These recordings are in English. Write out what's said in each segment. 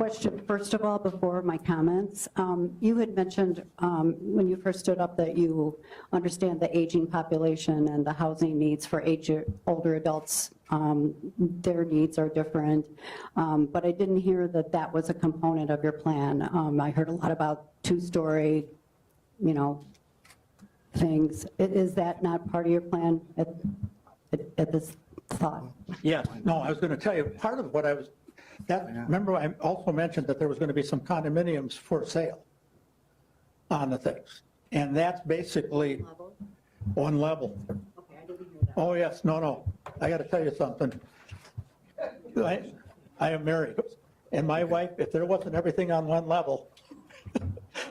question, first of all, before my comments. You had mentioned when you first stood up that you understand the aging population and the housing needs for older adults. Their needs are different, but I didn't hear that that was a component of your plan. I heard a lot about two-story, things. Is that not part of your plan at this thought? Yes. No, I was going to tell you, part of what I was, remember I also mentioned that there was going to be some condominiums for sale on the things. And that's basically one level. Okay, I didn't hear that. Oh, yes. No. I got to tell you something. I am married. And my wife, if there wasn't everything on one level,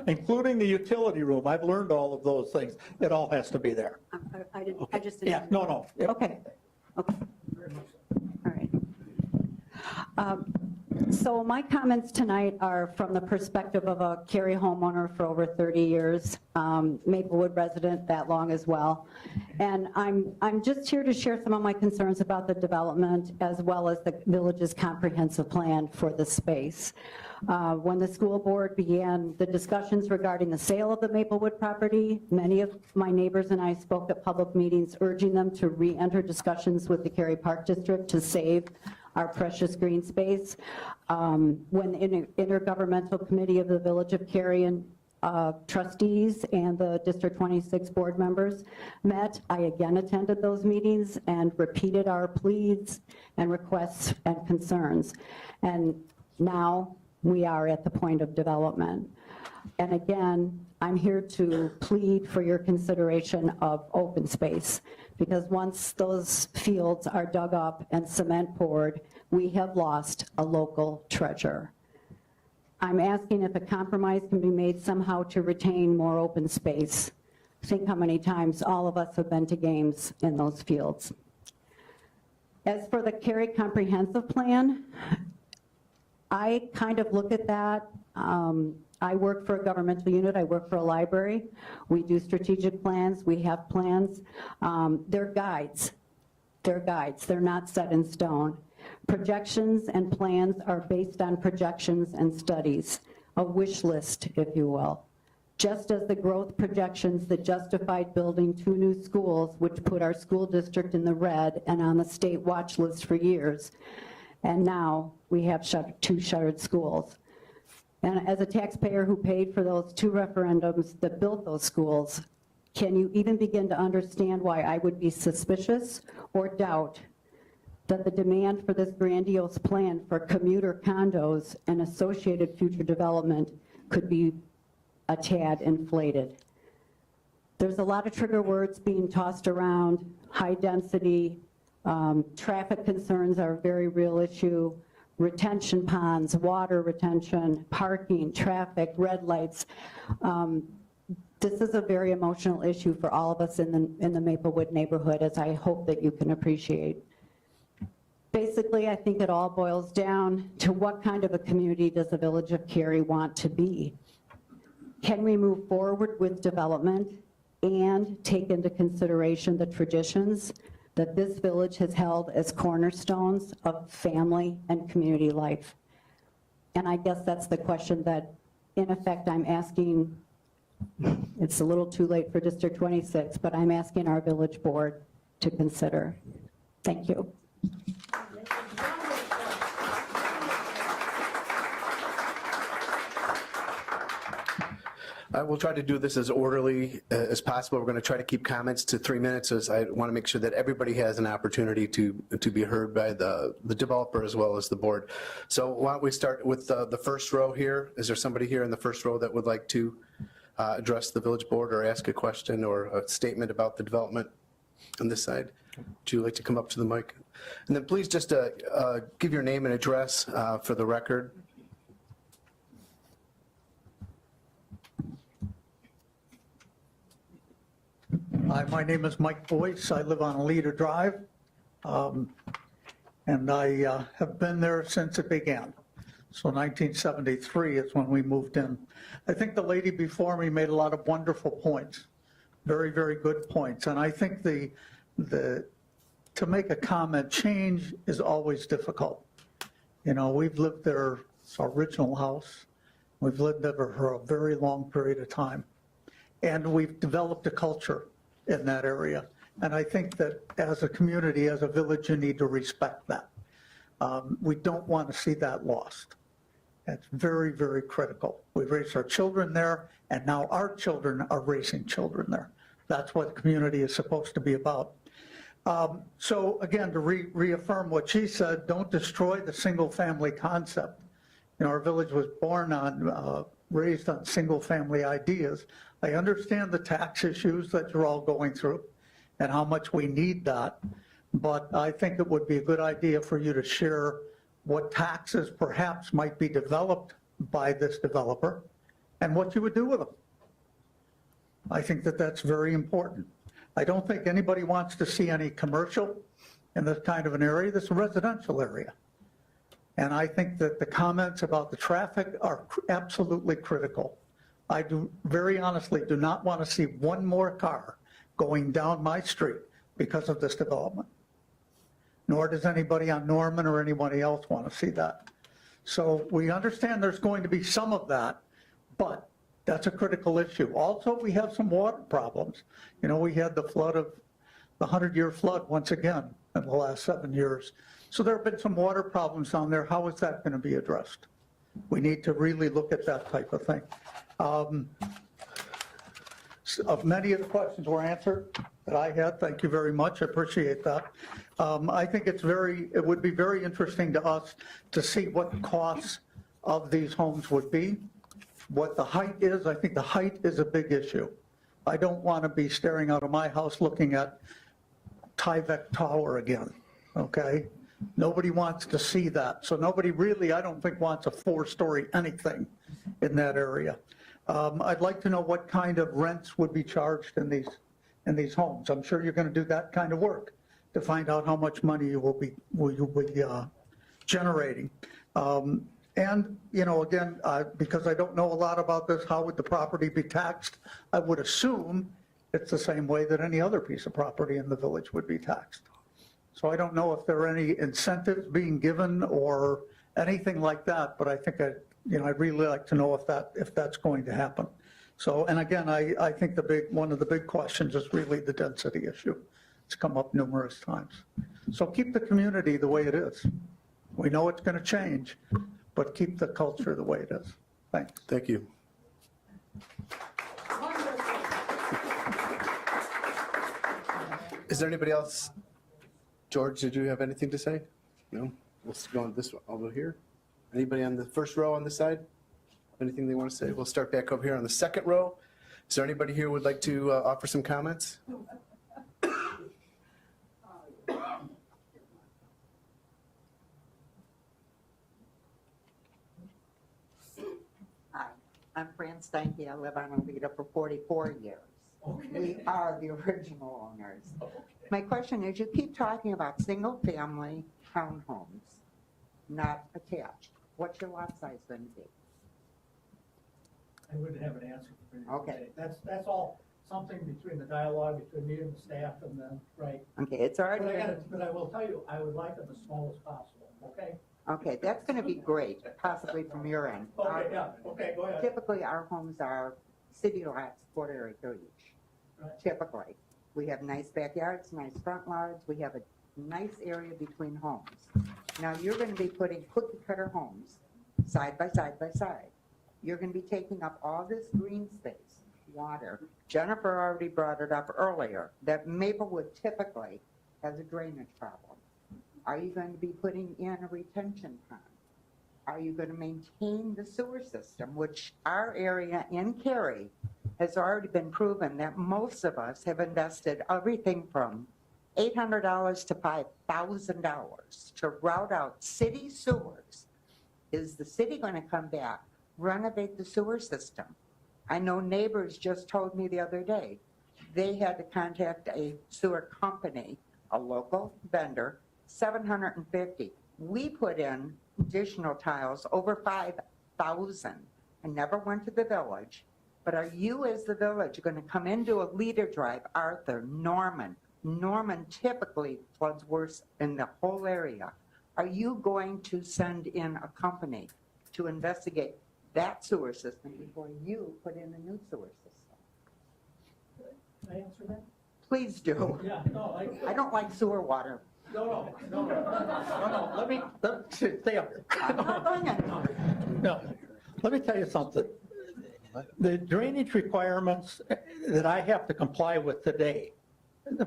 including the utility room, I've learned all of those things. It all has to be there. I didn't. Okay. I just didn't. Yeah. No. Okay. All right. So my comments tonight are from the perspective of a Cary homeowner for over 30 years, Maplewood resident that long as well. And I'm just here to share some of my concerns about the development as well as the village's comprehensive plan for the space. When the school board began the discussions regarding the sale of the Maplewood property, many of my neighbors and I spoke at public meetings urging them to re-enter discussions with the Cary Park District to save our precious green space. When the Intergovernmental Committee of the Village of Cary and trustees and the District 26 board members met, I again attended those meetings and repeated our pleas and requests and concerns. And now we are at the point of development. And again, I'm here to plead for your consideration of open space, because once those fields are dug up and cement poured, we have lost a local treasure. I'm asking if a compromise can be made somehow to retain more open space. Think how many times all of us have been to games in those fields. As for the Cary Comprehensive Plan, I kind of look at that. I work for a governmental unit. I work for a library. We do strategic plans. We have plans. They're guides. They're guides. They're not set in stone. Projections and plans are based on projections and studies, a wish list, if you will. Just as the growth projections that justified building 2 new schools, which put our school district in the red and on the state watch list for years, and now we have 2 shuttered schools. And as a taxpayer who paid for those 2 referendums that built those schools, can you even begin to understand why I would be suspicious or doubt that the demand for this grandiose plan for commuter condos and associated future development could be a tad inflated? There's a lot of trigger words being tossed around: high density, traffic concerns are a very real issue, retention ponds, water retention, parking, traffic, red lights. This is a very emotional issue for all of us in the Maplewood neighborhood, as I hope that you can appreciate. Basically, I think it all boils down to what kind of a community does the Village of Cary want to be? Can we move forward with development and take into consideration the traditions that this village has held as cornerstones of family and community life? And I guess that's the question that, in effect, I'm asking. It's a little too late for District 26, but I'm asking our village board to consider. Thank you. We'll try to do this as orderly as possible. We're going to try to keep comments to 3 minutes, as I want to make sure that everybody has an opportunity to be heard by the developer as well as the board. So why don't we start with the first row here? Is there somebody here in the first row that would like to address the village board or ask a question or a statement about the development on this side? Would you like to come up to the mic? And then please just give your name and address for the record. Hi, my name is Mike Boyce. I live on Leader Drive, and I have been there since it began. So 1973 is when we moved in. I think the lady before me made a lot of wonderful points, very, very good points. And I think to make a comment, change is always difficult. You know, we've lived there It's our original house. We've lived there for a very long period of time. And we've developed a culture in that area. And I think that as a community, as a village, you need to respect that. We don't want to see that lost. It's very, very critical. We've raised our children there, and now our children are raising children there. That's what the community is supposed to be about. So again, to reaffirm what she said, don't destroy the single-family concept. You know, our village was born on, raised on single-family ideas. I understand the tax issues that you're all going through and how much we need that, but I think it would be a good idea for you to share what taxes perhaps might be developed by this developer and what you would do with them. I think that that's very important. I don't think anybody wants to see any commercial in this kind of an area. This is a residential area. And I think that the comments about the traffic are absolutely critical. I do, very honestly, do not want to see one more car going down my street because of this development. Nor does anybody on Norman or anybody else want to see that. So we understand there's going to be some of that, but that's a critical issue. Also, we have some water problems. You know, we had the flood of, the 100-year flood once again in the last 7 years. So there have been some water problems down there. How is that going to be addressed? We need to really look at that type of thing. Many of the questions were answered that I had. Thank you very much. I appreciate that. I think it would be very interesting to us to see what the costs of these homes would be, what the height is. I think the height is a big issue. I don't want to be staring out of my house looking at Tyvek Tower again, okay? Nobody wants to see that. So nobody really, I don't think, wants a 4-story anything in that area. I'd like to know what kind of rents would be charged in these homes. I'm sure you're going to do that kind of work to find out how much money you will be generating. And, you know, again, because I don't know a lot about this, how would the property be taxed? I would assume it's the same way that any other piece of property in the village would be taxed. So I don't know if there are any incentives being given or anything like that, but I think I'd really like to know if that's going to happen. So, and again, I think one of the big questions is really the density issue. It's come up numerous times. So keep the community the way it is. We know it's going to change, but keep the culture the way it is. Thanks. Thank you. Is there anybody else? George, did you have anything to say? No? We'll go on this one over here. Anybody on the first row on this side? Anything they want to say? We'll start back over here on the second row. Is there anybody here who would like to offer some comments? Hi, I'm Fran Steinke. I live on Alita for 44 years. Okay. We are the original owners. Okay. My question is, you keep talking about single-family townhomes, not attached. What's your lot size going to be? I wouldn't have an answer for you. Okay. That's all something between the dialogue between me and the staff and then, right? Okay, it's already But I will tell you, I would like it as small as possible, okay? Okay, that's going to be great, possibly from your end. Okay, yeah, okay, go ahead. Typically, our homes are city lots, quarter acre each. Right. Typically. We have nice backyards, nice front yards. We have a nice area between homes. Now, you're going to be putting cookie cutter homes side by side by side. You're going to be taking up all this green space, water. Jennifer already brought it up earlier, that Maplewood typically has a drainage problem. Are you going to be putting in a retention pond? Are you going to maintain the sewer system, which our area in Cary has already been proven that most of us have invested everything from $800 to $5,000 to route out city sewers. Is the city going to come back, renovate the sewer system? I know neighbors just told me the other day, they had to contact a sewer company, a local vendor, $750. We put in additional tiles, over 5,000. I never went to the village, but are you as the village going to come into a leader drive, Arthur, Norman? Norman typically floods worse in the whole area. Are you going to send in a company to investigate that sewer system before you put in a new sewer system. Can I answer that? Please do. Yeah, no, I don't like sewer water. no, stay up here. I'm not going anywhere. No, let me tell you something. The drainage requirements that I have to comply with today,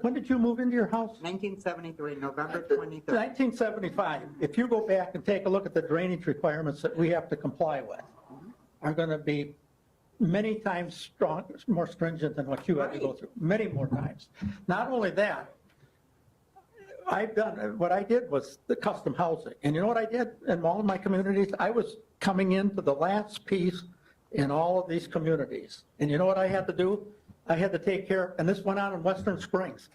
when did you move into your house? 1973, November 23rd. 1975. If you go back and take a look at the drainage requirements that we have to comply with, are going to be many times more stringent than what you had to go through, many more times. Not only that, what I did was the custom housing. And you know what I did in all of my communities? I was coming into the last piece in all of these communities. And you know what I had to do? I had to take care, and this went on in Western Springs.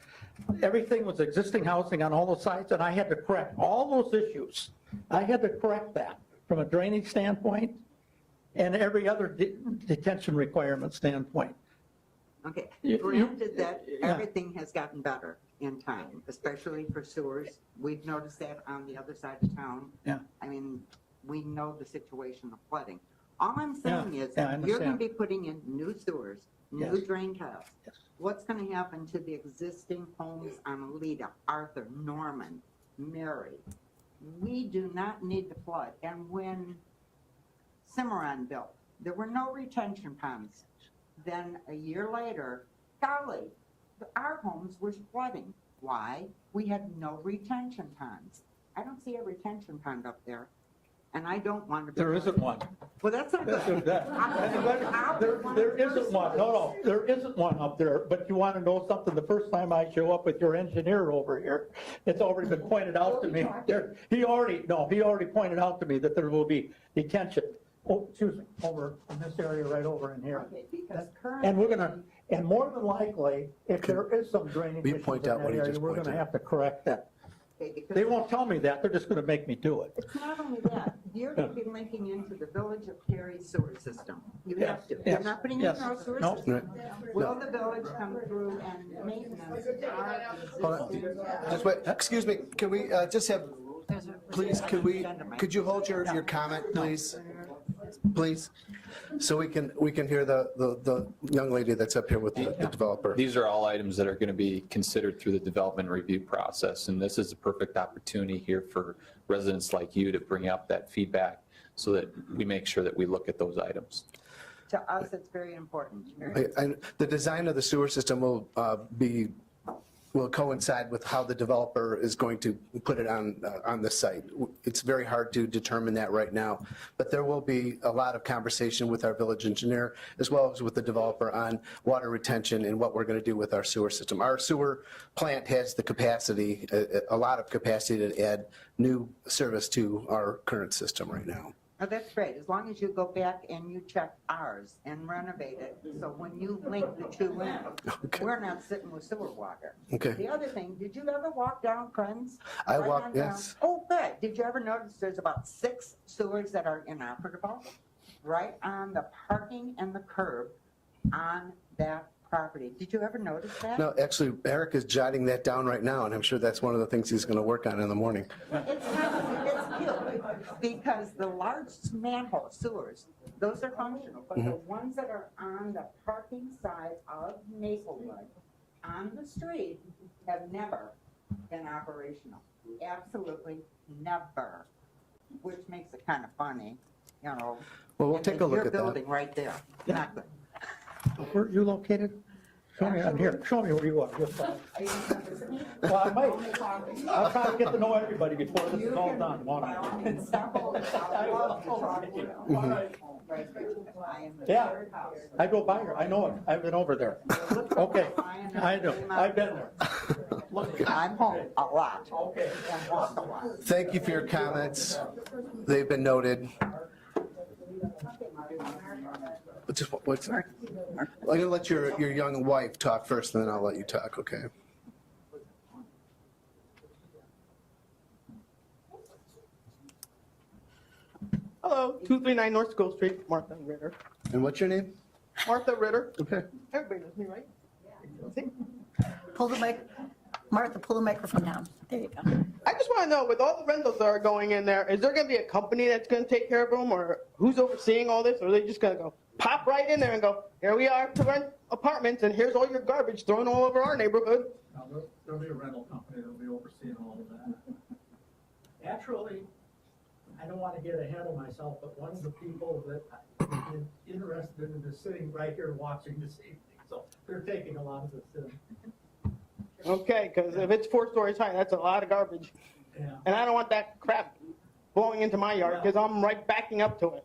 Everything was existing housing on all the sites, and I had to correct all those issues. I had to correct that from a drainage standpoint and every other detention requirement standpoint. Okay, You- granted that yeah. everything has gotten better in time, especially for sewers. We've noticed that on the other side of town. Yeah. I mean, we know the situation of flooding. All I'm saying is, yeah, I you're going to understand. be putting in new sewers, new Yes. drain tiles. Yes. What's going to happen to the existing homes on Alida, Arthur, Norman, Mary? We do not need to flood. And when Cimarron built, there were no retention ponds. Then a year later, golly, our homes were flooding. Why? We had no retention ponds. I don't see a retention pond up there, and I don't want to be. There isn't one. Well, that's not good. There isn't one, no, there isn't one up there, but you want to know something, the first time I show up with your engineer over here, it's already been pointed out to me, he already pointed out to me that there will be detention, excuse me, over in this area right over in here. Okay, because And we're currently, gonna, and more than likely, if there is some drainage Will you issues in point out that what he area, just we're gonna pointed? have to correct that. okay, because They won't tell me that, they're just gonna make me do it. it's not only that, you're going to be linking into the Village of Cary sewer system. You Yes, have to. yes, You're not putting in yes. your own sewer No. system. Will the village come through and maintenance our Hold on. existing? Just wait, excuse me, can we just have, please, could you hold your comment, please? Please, so we can hear the young lady that's up here with the developer. These are all items that are going to be considered through the development review process, and this is a perfect opportunity here for residents like you to bring up that feedback so that we make sure that we look at those items. To us, it's very important. The design of the sewer system will coincide with how the developer is going to put it on the site. It's very hard to determine that right now, but there will be a lot of conversation with our village engineer as well as with the developer on water retention and what we're going to do with our sewer system. Our sewer plant has the capacity, a lot of capacity to add new service to our current system right now. Oh, that's great, as long as you go back and you check ours and renovate it, so when you link the two in, Okay. we're not sitting with sewer water. Okay. The other thing, did you ever walk down Friends? I Right walked, on down? yes. Oh, good, did you ever notice there's about 6 sewers that are inoperable? Right on the parking and the curb on that property, did you ever notice that? No, actually, Eric is jotting that down right now, and I'm sure that's one of the things he's going to work on in the morning. It's cute, because the large manhole sewers, those are functional, but the ones that are on the parking side of Maplewood, on the street, have never been operational. Absolutely never, which makes it kind of funny, you know. Well, we'll take a look Your at that. building right there, not good. Where are you located? Show me, I'm here, show me where you are. Just, Are you gonna visit me? Well, I might, I'll try to get to know everybody before this is all done, won't By all I? means, stop over. I love to talk to you. Right, I am the Yeah. third house. I go by here, I know it, I've been over there. Okay, I know, I've been there. I'm home a lot. Okay. And walk a lot. Thank you for your comments. They've been noted. What's that? I'm going to let your young wife talk first, and then I'll let you talk, okay? Hello, 239 North School Street, Martha Ritter. And what's your name? Martha Ritter. Okay. Everybody knows me, right? See? Hold the mic. Martha, pull the microphone down. There you go. I just want to know, with all the rentals that are going in there, is there going to be a company that's going to take care of them, or who's overseeing all this? Or are they just going to go pop right in there and go, here we are to rent apartments, and here's all your garbage thrown all over our neighborhood? There'll be a rental company that'll be overseeing all of that. Actually, I don't want to get ahead of myself, but one of the people that is interested in is sitting right here watching this evening, so they're taking a lot of this in. Okay, because if it's 4 stories high, that's a lot of garbage. Yeah. And I don't want that crap blowing into my yard, because I'm right backing up to it.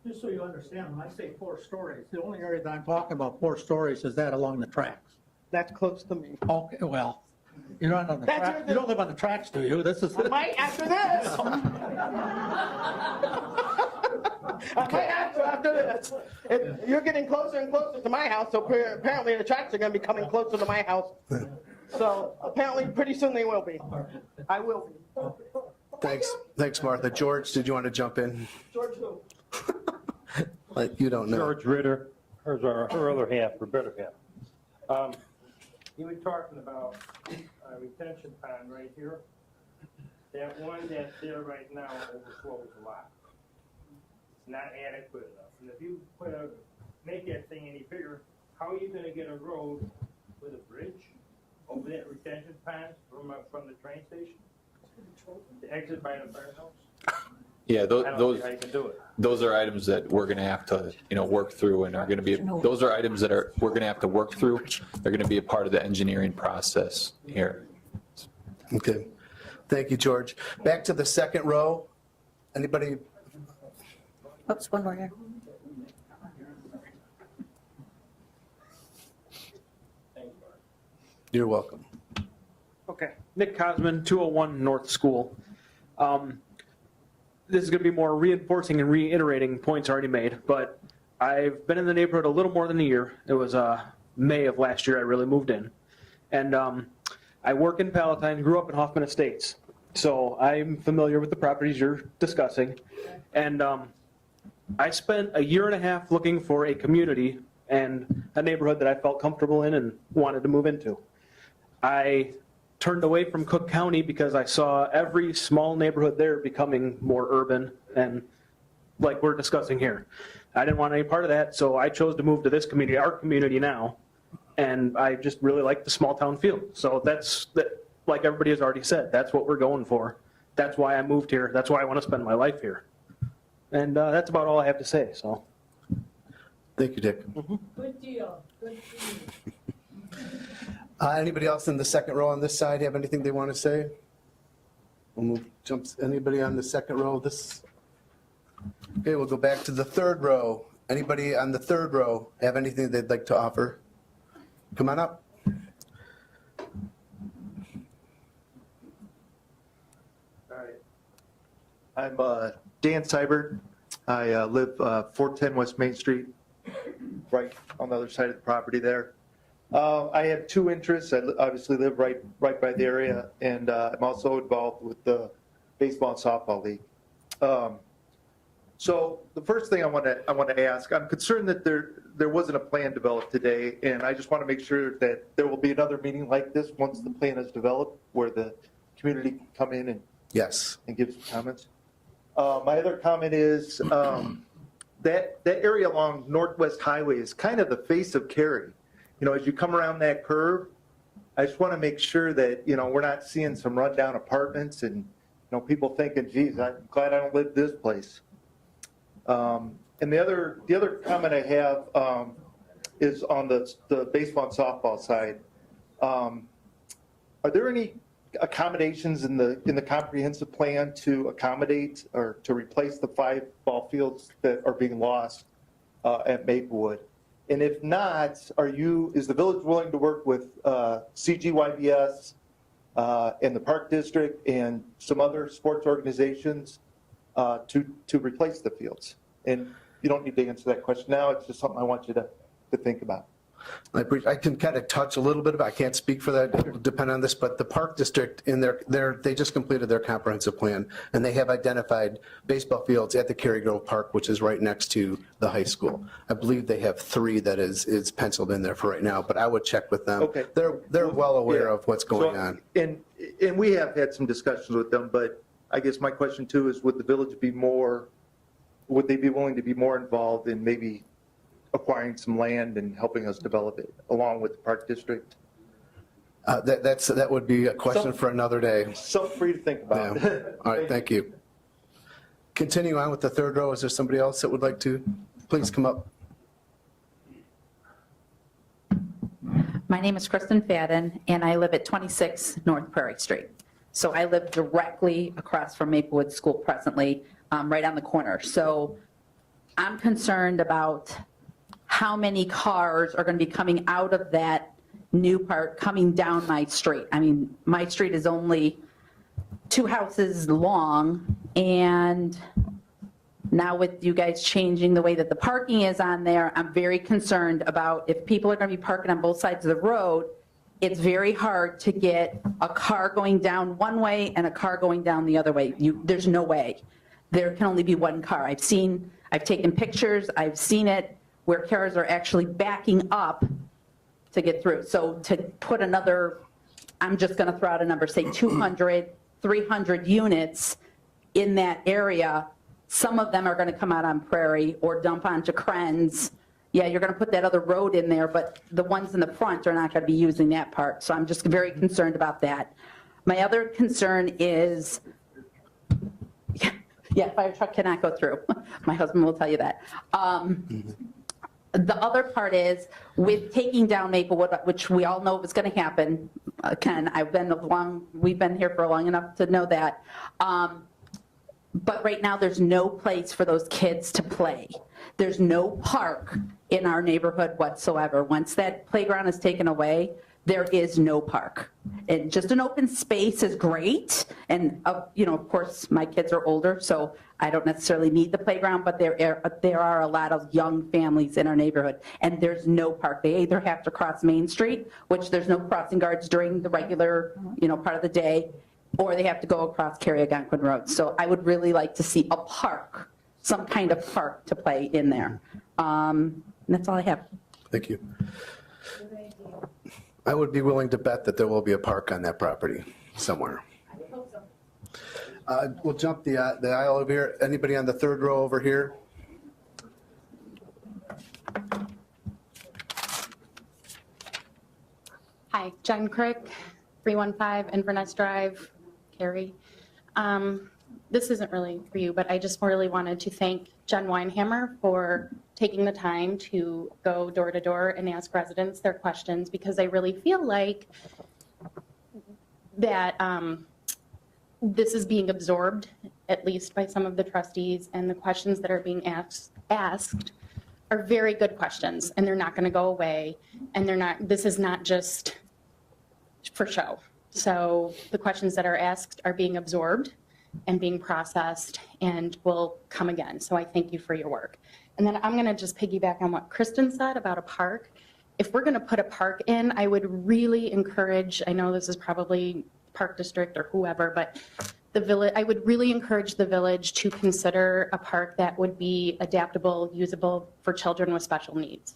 Just so you understand, when I say 4 stories, The only area that I'm talking about 4 stories is that along the tracks. That's close to me. Okay, well, you're not on the That's track, your- you don't live on the tracks, do you? This is. I might after this. I might have to after this. You're getting closer and closer to my house, so apparently the tracks are going to be coming closer to my house. So apparently pretty soon they will be. I will be. Thanks, Martha. George, did you want to jump in? George who? Like, you don't know. George Ritter, her other half, her better half. You were talking about a retention pond right here. That one that's there right now overflows a lot. It's not adequate enough. And if you make that thing any bigger, how are you gonna get a road with a bridge over that retention pond from the train station? To exit by the firehouse? Yeah, I don't those, see how you can do it. those are items that we're going to have to, work through and are going to be, those are items that we're going to have to work through. They're going to be a part of the engineering process here. Okay. Thank you, George. Back to the second row. Anybody? Oops, one more here. You're welcome. Okay, Nick Cosman, 201 North School. This is going to be more reinforcing and reiterating points already made, but I've been in the neighborhood a little more than a year. It was May of last year I really moved in. And I work in Palatine, grew up in Hoffman Estates, so I'm familiar with the properties you're discussing. And I spent a year and a half looking for a community and a neighborhood that I felt comfortable in and wanted to move into. I turned away from Cook County because I saw every small neighborhood there becoming more urban and like we're discussing here. I didn't want any part of that, so I chose to move to this community, our community now, and I just really like the small town feel. So that's, like everybody has already said, that's what we're going for. That's why I moved here. That's why I want to spend my life here. And that's about all I have to say, so. Thank you, Dick. Good deal, good deal. Anybody else in the second row on this side have anything they want to say? We'll move, anybody on the second row? Okay, we'll go back to the third row. Anybody on the third row have anything they'd like to offer? Come on up. All right. I'm Dan Seibert. I live 410 West Main Street, right on the other side of the property there. I have 2 interests. I obviously live right by the area, and I'm also involved with the baseball and softball league. So the first thing I want to ask, I'm concerned that there wasn't a plan developed today, and I just want to make sure that there will be another meeting like this once the plan is developed, where the community can come in and Yes. give some comments. My other comment is that area along Northwest Highway is kind of the face of Cary. As you come around that curve, I just want to make sure that, we're not seeing some rundown apartments and, people thinking, geez, I'm glad I don't live this place. And the other comment I have is on the baseball and softball side. Are there any accommodations in the comprehensive plan to accommodate or to replace the 5 ball fields that are being lost at Maplewood? And if not, is the village willing to work with CGYBS and the Park District and some other sports organizations to replace the fields? And you don't need to answer that question now. It's just something I want you to think about. I can kind of touch a little bit about, I can't speak for that, it'll depend on this, but the Park District in they just completed their comprehensive plan, and they have identified baseball fields at the Cary Grove Park, which is right next to the high school. I believe they have 3 that is penciled in there for right now, but I would check with them. Okay. They're well aware Yeah. of what's going on. And we have had some discussions with them, but I guess my question too is, would the village would they be willing to be more involved in maybe acquiring some land and helping us develop it along with the Park District? That would be a question for another day. Something for you to think about. Yeah. All right, thank you. Continue on with the third row. Is there somebody else that would like to please come up? My name is Kristen Fadden, and I live at 26 North Prairie Street. So I live directly across from Maplewood School presently, right on the corner. So I'm concerned about how many cars are going to be coming out of that new part coming down my street. I mean, my street is only 2 houses long, and now with you guys changing the way that the parking is on there, I'm very concerned about if people are going to be parking on both sides of the road, it's very hard to get a car going down one way and a car going down the other way. There's no way. There can only be one car. I've taken pictures, I've seen it where cars are actually backing up to get through. So to put another, I'm just going to throw out a number, say 200, 300 units in that area, some of them are going to come out on Prairie or dump onto Krenz. Yeah, you're going to put that other road in there, but the ones in the front are not going to be using that part. So I'm just very concerned about that. My other concern is, yeah, fire truck cannot go through. My husband will tell you that. The other part is with taking down Maplewood, which we all know is going to happen. Ken, we've been here for long enough to know that. But right now, there's no place for those kids to play. There's no park in our neighborhood whatsoever. Once that playground is taken away, there is no park. And just an open space is great. And, of course, my kids are older, so I don't necessarily need the playground, but there are a lot of young families in our neighborhood, and there's no park. They either have to cross Main Street, which there's no crossing guards during the regular, part of the day, or they have to go across Cary Algonquin Road. So I would really like to see a park, some kind of park to play in there. And that's all I have. Thank you. I would be willing to bet that there will be a park on that property somewhere. We'll jump the aisle over here. Anybody on the third row over here? Hi, Jen Crick, 315 Inverness Drive, Cary. This isn't really for you, but I just really wanted to thank Jen Weinhammer for taking the time to go door to door and ask residents their questions, because I really feel like that this is being absorbed, at least by some of the trustees, and the questions that are being asked are very good questions, and they're not going to go away, and this is not just for show. So the questions that are asked are being absorbed and being processed and will come again. So I thank you for your work. And then I'm going to just piggyback on what Kristen said about a park. If we're going to put a park in, I would really encourage, I know this is probably Park District or whoever, but the village, I would really encourage the village to consider a park that would be adaptable, usable for children with special needs.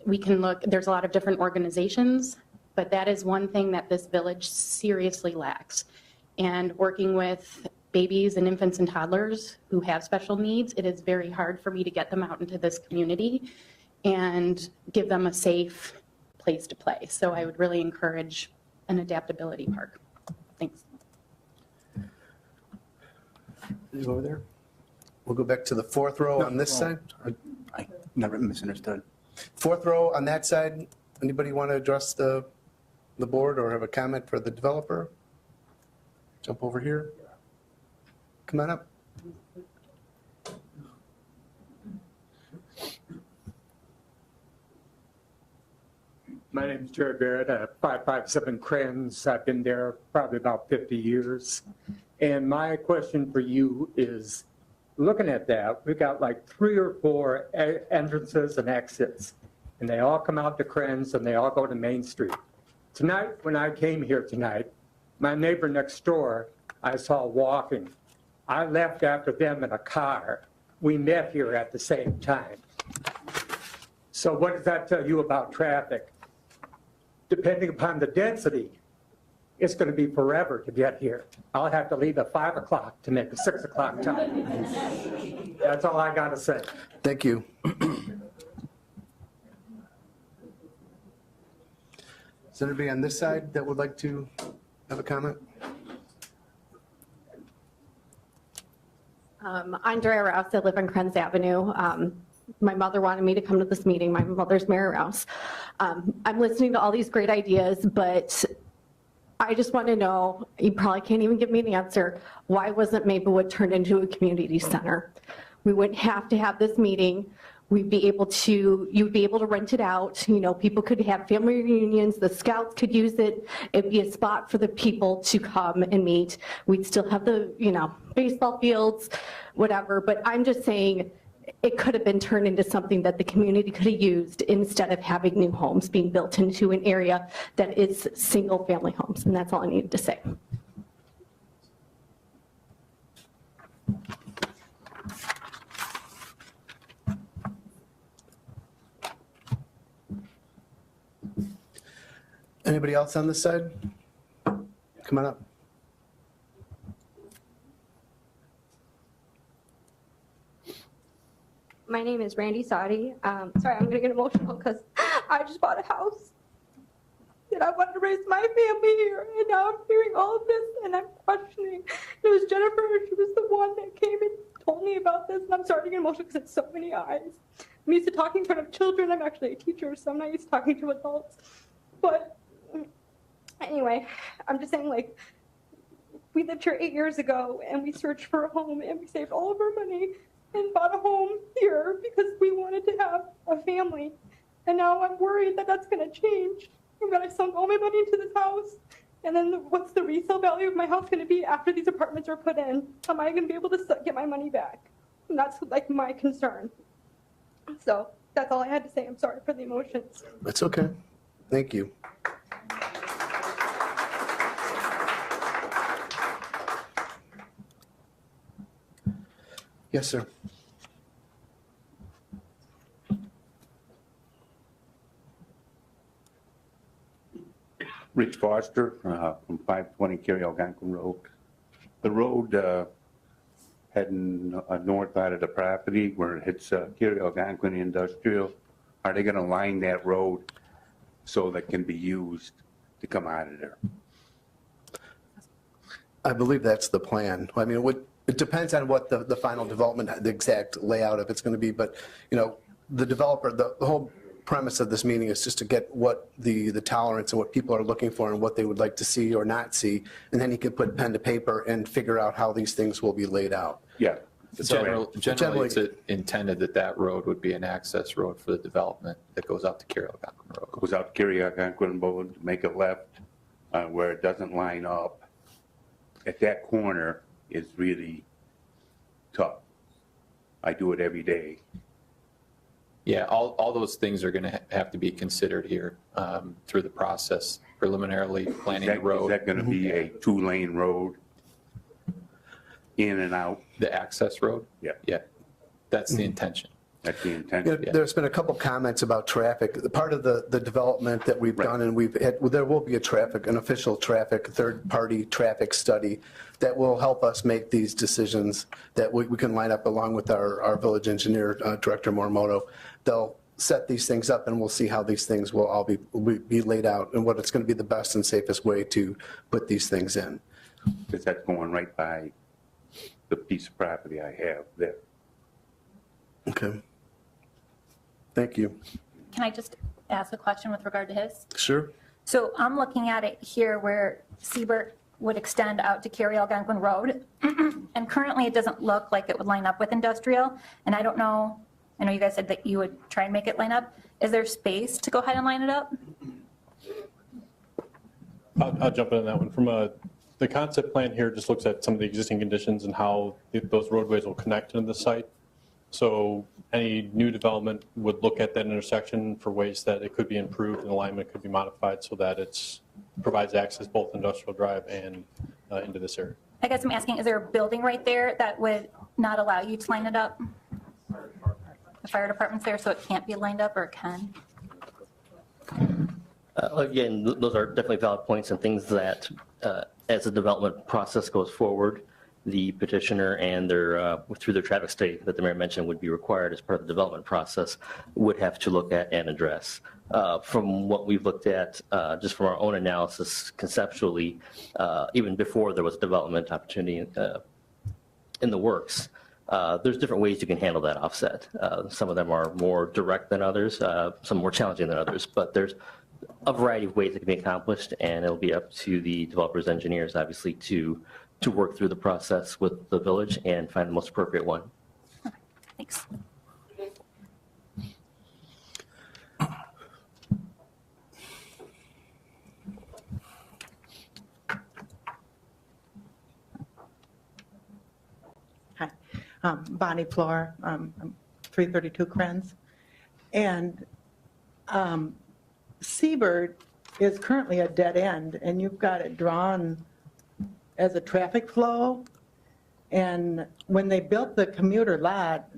We can look, there's a lot of different organizations, but that is one thing that this village seriously lacks. And working with babies and infants and toddlers who have special needs, it is very hard for me to get them out into this community and give them a safe place to play. So I would really encourage an adaptability park. Thanks. You over there? We'll go back to the fourth row on this side. I never misunderstood. Fourth row on that side. Anybody want to address the board or have a comment for the developer? Jump over here. Come on up. My name is Jerry Barrett at 557 Krenz. I've been there probably about 50 years. And my question for you is, looking at that, we've got like 3 or 4 entrances and exits. and they all come out to Krenz, and they all go to Main Street. Tonight, when I came here tonight, my neighbor next door, I saw walking. I left after them in a car. We met here at the same time. So what does that tell you about traffic? Depending upon the density, it's going to be forever to get here. I'll have to leave at 5 o'clock to make a 6 o'clock time. That's all I got to say. Thank you. Is there anybody on this side that would like to have a comment? I'm Andrea Rouse. I live on Krenz Avenue. My mother wanted me to come to this meeting. My mother's Mary Rouse. I'm listening to all these great ideas, but I just want to know, you probably can't even give me an answer, why wasn't Maplewood turned into a community center? We wouldn't have to have this meeting. You'd be able to rent it out. You know, people could have family reunions, the scouts could use it. It'd be a spot for the people to come and meet. We'd still have the, baseball fields, whatever. But I'm just saying it could have been turned into something that the community could have used instead of having new homes being built into an area that is single family homes. And that's all I needed to say. Anybody else on this side? Come on up. My name is Randy Sadi. Sorry, I'm going to get emotional because I just bought a house and I wanted to raise my family here, and now I'm hearing all of this and I'm questioning. It was Jennifer. She was the one that came and told me about this, and I'm starting to get emotional because it's so many eyes. I'm used to talking in front of children. I'm actually a teacher, so I'm not used to talking to adults. But anyway, I'm just saying, like, we lived here 8 years ago and we searched for a home and we saved all of our money and bought a home here because we wanted to have a family. And now I'm worried that that's going to change. I'm going to sunk all my money into this house. And then what's the resale value of my house going to be after these apartments are put in? Am I going to be able to get my money back? And that's like my concern. So that's all I had to say. I'm sorry for the emotions. That's okay. Thank you. Yes, sir. Rich Foster from 520 Cary Algonquin Road. The road heading north out of the property where it hits Cary Algonquin Industrial, are they going to line that road so that can be used to come out of there? I believe that's the plan. I mean, it depends on what the final development, the exact layout of it's going to be, but, the developer, the whole premise of this meeting is just to get what the tolerance and what people are looking for and what they would like to see or not see, and then he can put pen to paper and figure out how these things will be laid out. Yeah. Generally, it's intended that road would be an access road for the development that goes out to Cary Algonquin Road. Goes out to Cary Algonquin Road, make a left where it doesn't line up. At that corner is really tough. I do it every day. Yeah, all those things are going to have to be considered here through the process, preliminarily planning the road. Is that going to be a 2-lane road in and out? The access road? Yeah. Yeah, that's the intention. That's the intention. Yeah, there's been a couple comments about traffic. Part of the development that we've done, and there will be an official traffic, third-party traffic study that will help us make these decisions that we can line up along with our village engineer, Director Morimoto. They'll set these things up and we'll see how these things will all be laid out and what it's going to be the best and safest way to put these things in. Because that's going right by the piece of property I have there. Okay. Thank you. Can I just ask a question with regard to his? Sure. So I'm looking at it here where Siebert would extend out to Cary Algonquin Road. And currently it doesn't look like it would line up with industrial. And I don't know, I know you guys said that you would try and make it line up. Is there space to go ahead and line it up? I'll jump in on that one. From the concept plan here just looks at some of the existing conditions and how those roadways will connect into the site. So any new development would look at that intersection for ways that it could be improved and alignment could be modified so that it's provides access both industrial drive and into this area. I guess I'm asking, is there a building right there that would not allow you to line it up? The fire department's there, so it can't be lined up, or it can? Again, those are definitely valid points and things that, as the development process goes forward, the petitioner and their, through their traffic study that the mayor mentioned would be required as part of the development process, would have to look at and address. From what we've looked at, just from our own analysis conceptually, even before there was a development opportunity in the works, there's different ways you can handle that offset. Some of them are more direct than others, some more challenging than others, but there's a variety of ways that can be accomplished, and it'll be up to the developers, engineers, obviously, to work through the process with the village and find the most appropriate one. Thanks. Hi, Bonnie Floor, I'm 332 Krenz. And Seabird is currently a dead end, and you've got it drawn as a traffic flow. And when they built the commuter lot,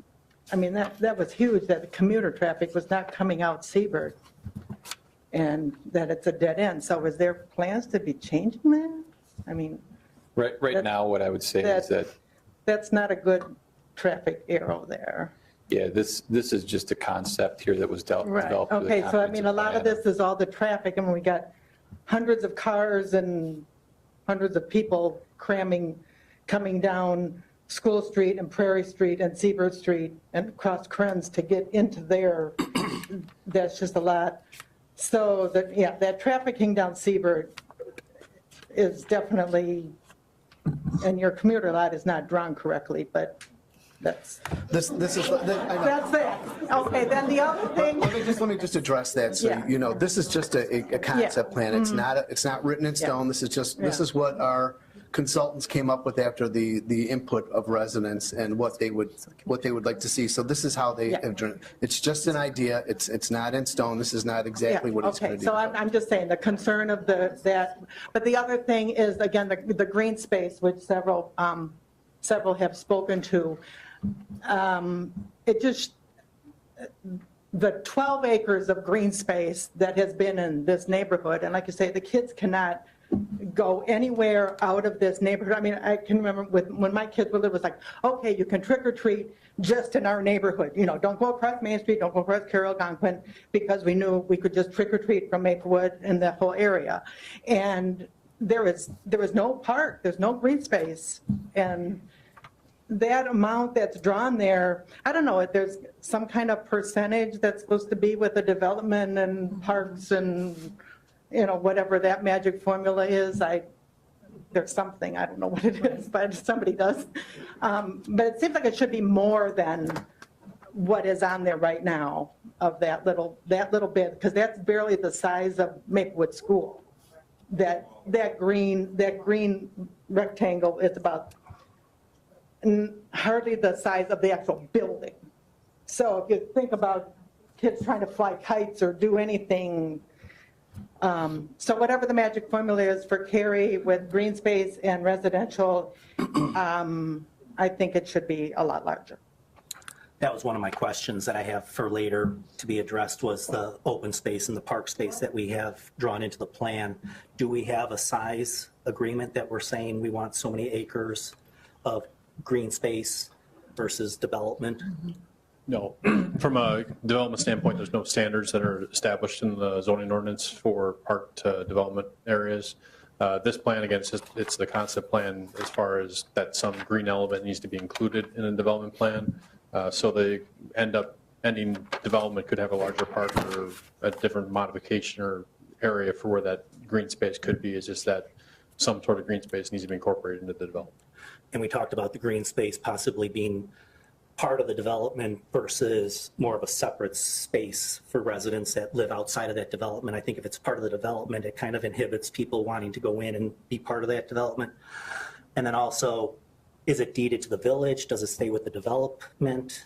I mean, that was huge, that the commuter traffic was not coming out Seabird, and that it's a dead end. So is there plans to be changing that? I mean. Right now, what I would say is that. That's not a good traffic arrow there. Yeah, this is just a concept here that was developed. Right, okay, so I mean, a lot of this is all the traffic, and we got hundreds of cars and hundreds of people coming down School Street and Prairie Street and Seabird Street and across Krenz to get into there. That's just a lot. So that, yeah, that trafficking down Seabird is definitely, and your commuter lot is not drawn correctly, but that's. This is. That's it. Okay, then the other thing. Let me just address that. So, Yeah. you know, this is just a concept plan. It's not written in stone. This is just, this is what our consultants came up with after the input of residents and what they would like to see. So this is how they have drawn. It's just an idea. It's not in stone. This is not exactly what it's going to do. So I'm just saying the concern of that, but the other thing is, again, the green space, which several have spoken to. It just, the 12 acres of green space that has been in this neighborhood, and like you say, the kids cannot go anywhere out of this neighborhood. I mean, I can remember when my kids were little, it was like, okay, you can trick or treat just in our neighborhood. You know, don't go across Main Street, don't go across Cary Algonquin, because we knew we could just trick or treat from Maplewood and the whole area. And there was no park, there's no green space. And that amount that's drawn there, I don't know if there's some kind of percentage that's supposed to be with the development and parks and, you know, whatever that magic formula is. There's something, I don't know what it is, but somebody does. But it seems like it should be more than what is on there right now of that little bit, because that's barely the size of Maplewood School. That green rectangle is about hardly the size of the actual building. So if you think about kids trying to fly kites or do anything, so whatever the magic formula is for Cary with green space and residential, I think it should be a lot larger. That was one of my questions that I have for later to be addressed, was the open space and the park space that we have drawn into the plan. Do we have a size agreement that we're saying we want so many acres of green space versus development? No, from a development standpoint, there's no standards that are established in the zoning ordinance for park to development areas. This plan, again, it's the concept plan as far as that some green element needs to be included in a development plan. So they ending development could have a larger park or a different modification or area for where that green space could be. Is just that some sort of green space needs to be incorporated into the development. And we talked about the green space possibly being part of the development versus more of a separate space for residents that live outside of that development. I think if it's part of the development, it kind of inhibits people wanting to go in and be part of that development. And then also, is it deeded to the village? Does it stay with the development?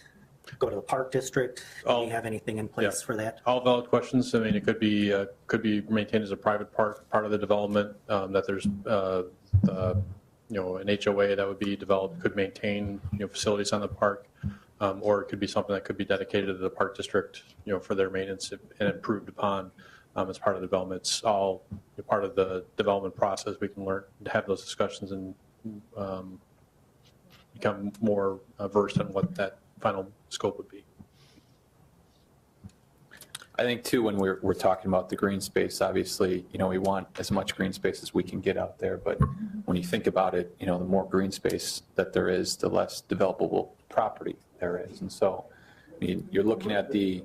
go to the park district? Do we have anything in place for that? All valid questions. I mean, it could be maintained as a private park, part of the development, that there's, an HOA that would be developed, could maintain, facilities on the park, or it could be something that could be dedicated to the park district, for their maintenance and improved upon as part of the development. It's all part of the development process. We can learn to have those discussions and become more versed in what that final scope would be. I think too, when we're talking about the green space, obviously, we want as much green space as we can get out there. But when you think about it, the more green space that there is, the less developable property there is. And so, I mean, you're looking at the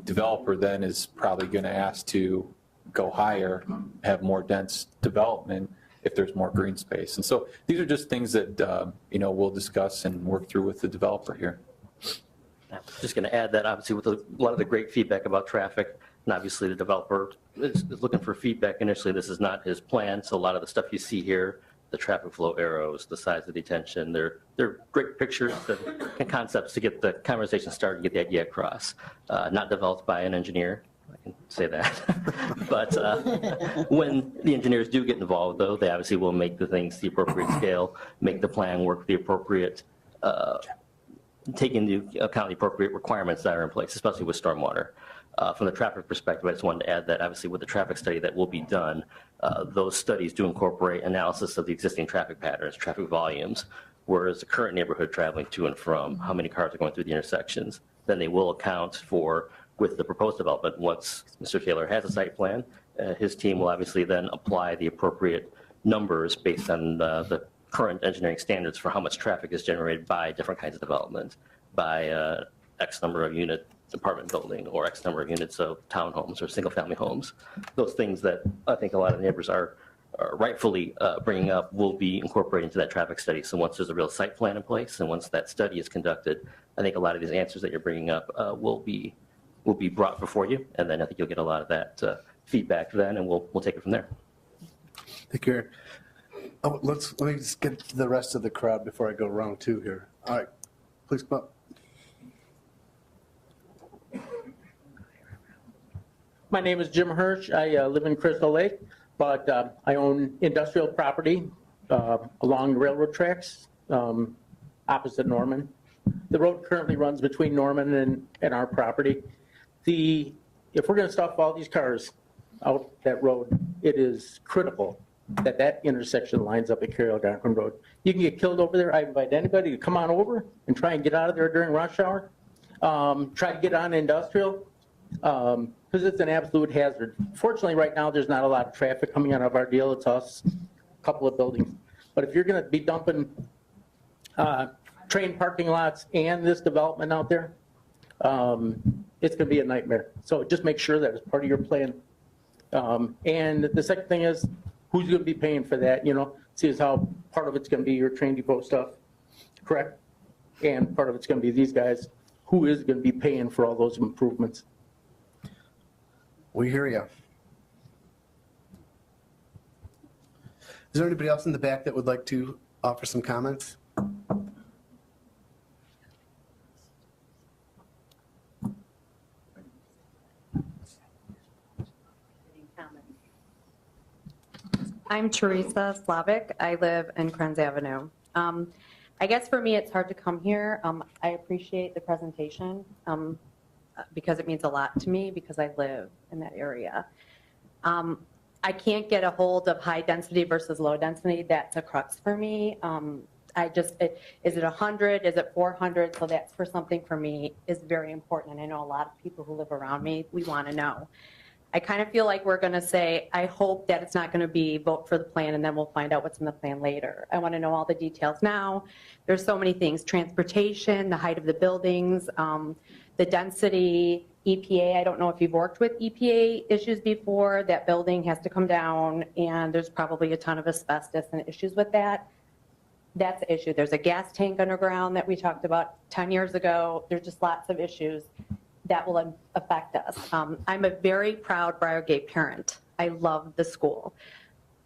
developer then is probably going to ask to go higher, have more dense development if there's more green space. And so these are just things that, we'll discuss and work through with the developer here. Just going to add that obviously with a lot of the great feedback about traffic, and obviously the developer is looking for feedback initially. This is not his plan, so a lot of the stuff you see here, the traffic flow arrows, the size of detention, they're great pictures and concepts to get the conversation started and get the idea across. Not developed by an engineer, I can say that. But when the engineers do get involved, though, they obviously will make the things the appropriate scale, make the plan work the appropriate take into account the appropriate requirements that are in place, especially with stormwater. From the traffic perspective, I just wanted to add that obviously with the traffic study that will be done, those studies do incorporate analysis of the existing traffic patterns, traffic volumes, whereas the current neighborhood traveling to and from, how many cars are going through the intersections. Then they will account for, with the proposed development, once Mr. Taylor has a site plan, his team will obviously then apply the appropriate numbers based on the current engineering standards for how much traffic is generated by different kinds of development, by X number of unit apartment building or X number of units of townhomes or single family homes. Those things that I think a lot of neighbors are rightfully bringing up will be incorporated into that traffic study. So once there's a real site plan in place and once that study is conducted, I think a lot of these answers that you're bringing up will be brought before you. And then I think you'll get a lot of that feedback then, and we'll take it from there. Thank you. Oh, let me just get to the rest of the crowd before I go round two here. All right, please come up. My name is Jim Hirsch. I live in Crystal Lake, but I own industrial property along railroad tracks opposite Norman. The road currently runs between Norman and our property. If we're going to stop all these cars out that road, it is critical that intersection lines up at Cary Algonquin Road. You can get killed over there. I invite anybody to come on over and try and get out of there during rush hour. Try to get on industrial because it's an absolute hazard. Fortunately, right now, there's not a lot of traffic coming out of our deal. It's us, a couple of buildings. But if you're going to be dumping train parking lots and this development out there, it's going to be a nightmare. So just make sure that it's part of your plan. And the second thing is, who's going to be paying for that? See as how part of it's going to be your train depot stuff, correct? And part of it's going to be these guys. Who is going to be paying for all those improvements? We hear you. Is there anybody else in the back that would like to offer some comments? I'm Teresa Slavic. I live in Krenz Avenue. I guess for me, it's hard to come here. I appreciate the presentation because it means a lot to me because I live in that area. I can't get a hold of high density versus low density. That's a crux for me. Is it 100? Is it 400? So that's for something for me is very important. And I know a lot of people who live around me, we want to know. I kind of feel like we're going to say, I hope that it's not going to be vote for the plan and then we'll find out what's in the plan later. I want to know all the details now. There's so many things, transportation, the height of the buildings, the density, EPA. I don't know if you've worked with EPA issues before. That building has to come down and there's probably a ton of asbestos and issues with that. That's the issue. There's a gas tank underground that we talked about 10 years ago. There's just lots of issues that will affect us. I'm a very proud Briargate parent. I love the school.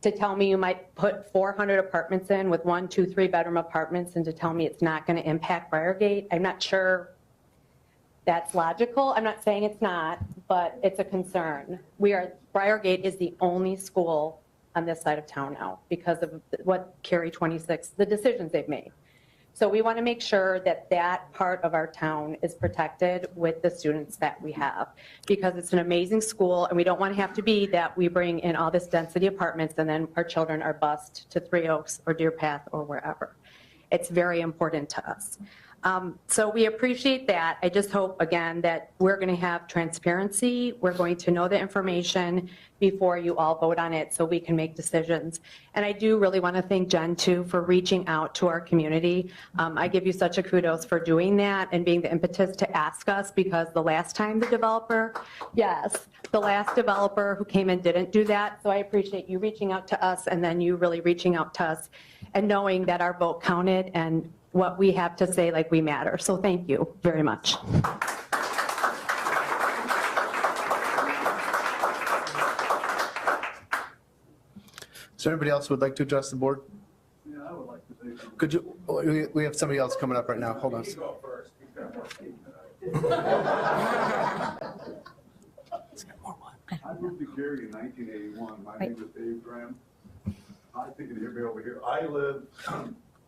To tell me you might put 400 apartments in with 1, 2, 3 bedroom apartments and to tell me it's not going to impact Briargate, I'm not sure That's logical. I'm not saying it's not, but it's a concern. Briargate is the only school on this side of town now because of what Cary 26, the decisions they've made. So we want to make sure that that part of our town is protected with the students that we have, because it's an amazing school, and we don't want to have to be that we bring in all this density apartments and then our children are bused to Three Oaks or Deer Path or wherever. It's very important to us. So we appreciate that. I just hope, again, that we're going to have transparency. We're going to know the information before you all vote on it so we can make decisions. And I do really want to thank Jen, too, for reaching out to our community. I give you such a kudos for doing that and being the impetus to ask us, because the last time the last developer who came in didn't do that. So I appreciate you reaching out to us and then you really reaching out to us and knowing that our vote counted and what we have to say, like we matter. So thank you very much. Is there anybody else who would like to address the board? Yeah, I would like to say something. Could you, we have somebody else coming up right now. Hold on. You go first. You've got more speed I moved to Cary in 1981. My name is Dave Graham. I think you can hear me over here. I live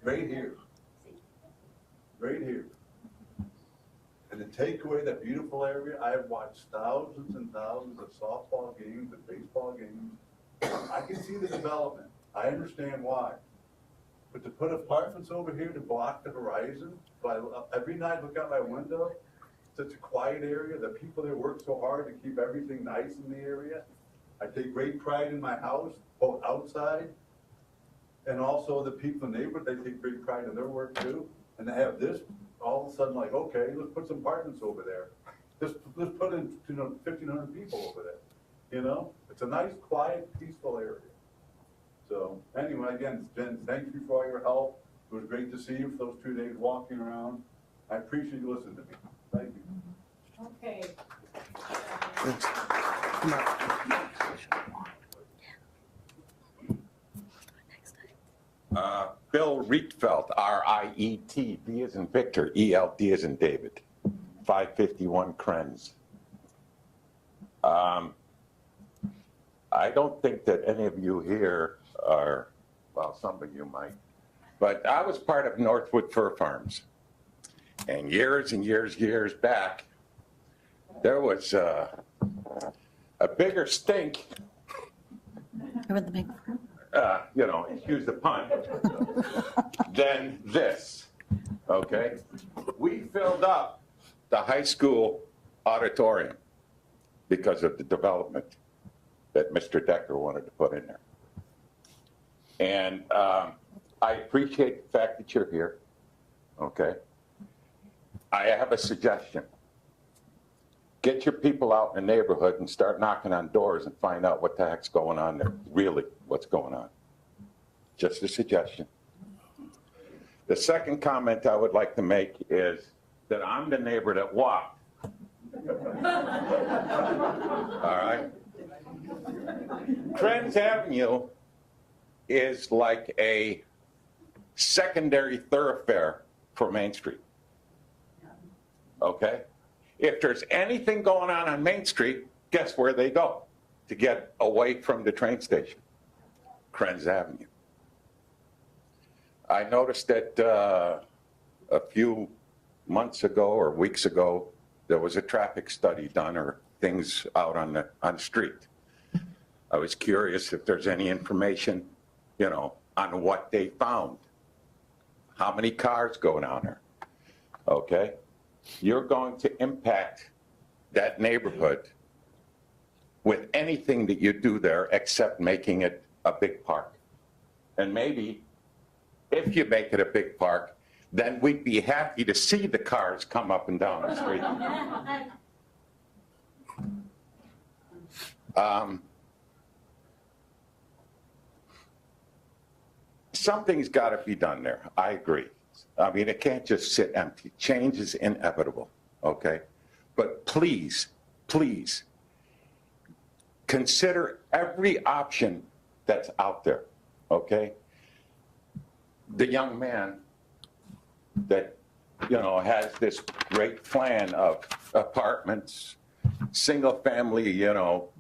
right here. Right here. And to take away that beautiful area, I have watched thousands and thousands of softball games and baseball games. I can see the development. I understand why. But to put apartments over here to block the horizon, every night I look out my window, such a quiet area, the people there work so hard to keep everything nice in the area. I take great pride in my house, both outside, and also the people in the neighborhood, they take great pride in their work too. And to have this, all of a sudden, like, okay, let's put some apartments over there. Let's put in 1,500 people over there, you know? It's a nice, quiet, peaceful area. So anyway, again, Jen, thank you for all your help. It was great to see you for those 2 days walking around. I appreciate you listening to me. Thank you. Okay. Come on. Bill Rietveld, R-I-E-T, V as in Victor, E-L-D as in David, 551 Krenz. I don't think that any of you here are, well, some of you might, but I was part of Northwood Fur Farms. And years back, there was a bigger stink, you know, excuse the pun, than this, okay? We filled up the high school auditorium because of the development that Mr. Decker wanted to put in there. And I appreciate the fact that you're here, okay? I have a suggestion. Get your people out in the neighborhood and start knocking on doors and find out what the heck's going on there, really what's going on. Just a suggestion. The second comment I would like to make is that I'm the neighbor that walked. All right? Krenz Avenue is like a secondary thoroughfare for Main Street. Okay? If there's anything going on Main Street, guess where they go to get away from the train station? Krenz Avenue. I noticed that a few months ago or weeks ago, there was a traffic study done or things out on the street. I was curious if there's any information, you know, on what they found. How many cars go down there? Okay? You're going to impact that neighborhood with anything that you do there except making it a big park. And maybe if you make it a big park, then we'd be happy to see the cars come up and down the street. Something's got to be done there. I agree. I mean, it can't just sit empty. Change is inevitable, okay? But please, please, consider every option that's out there, okay? The young man that has this great plan of apartments, single-family,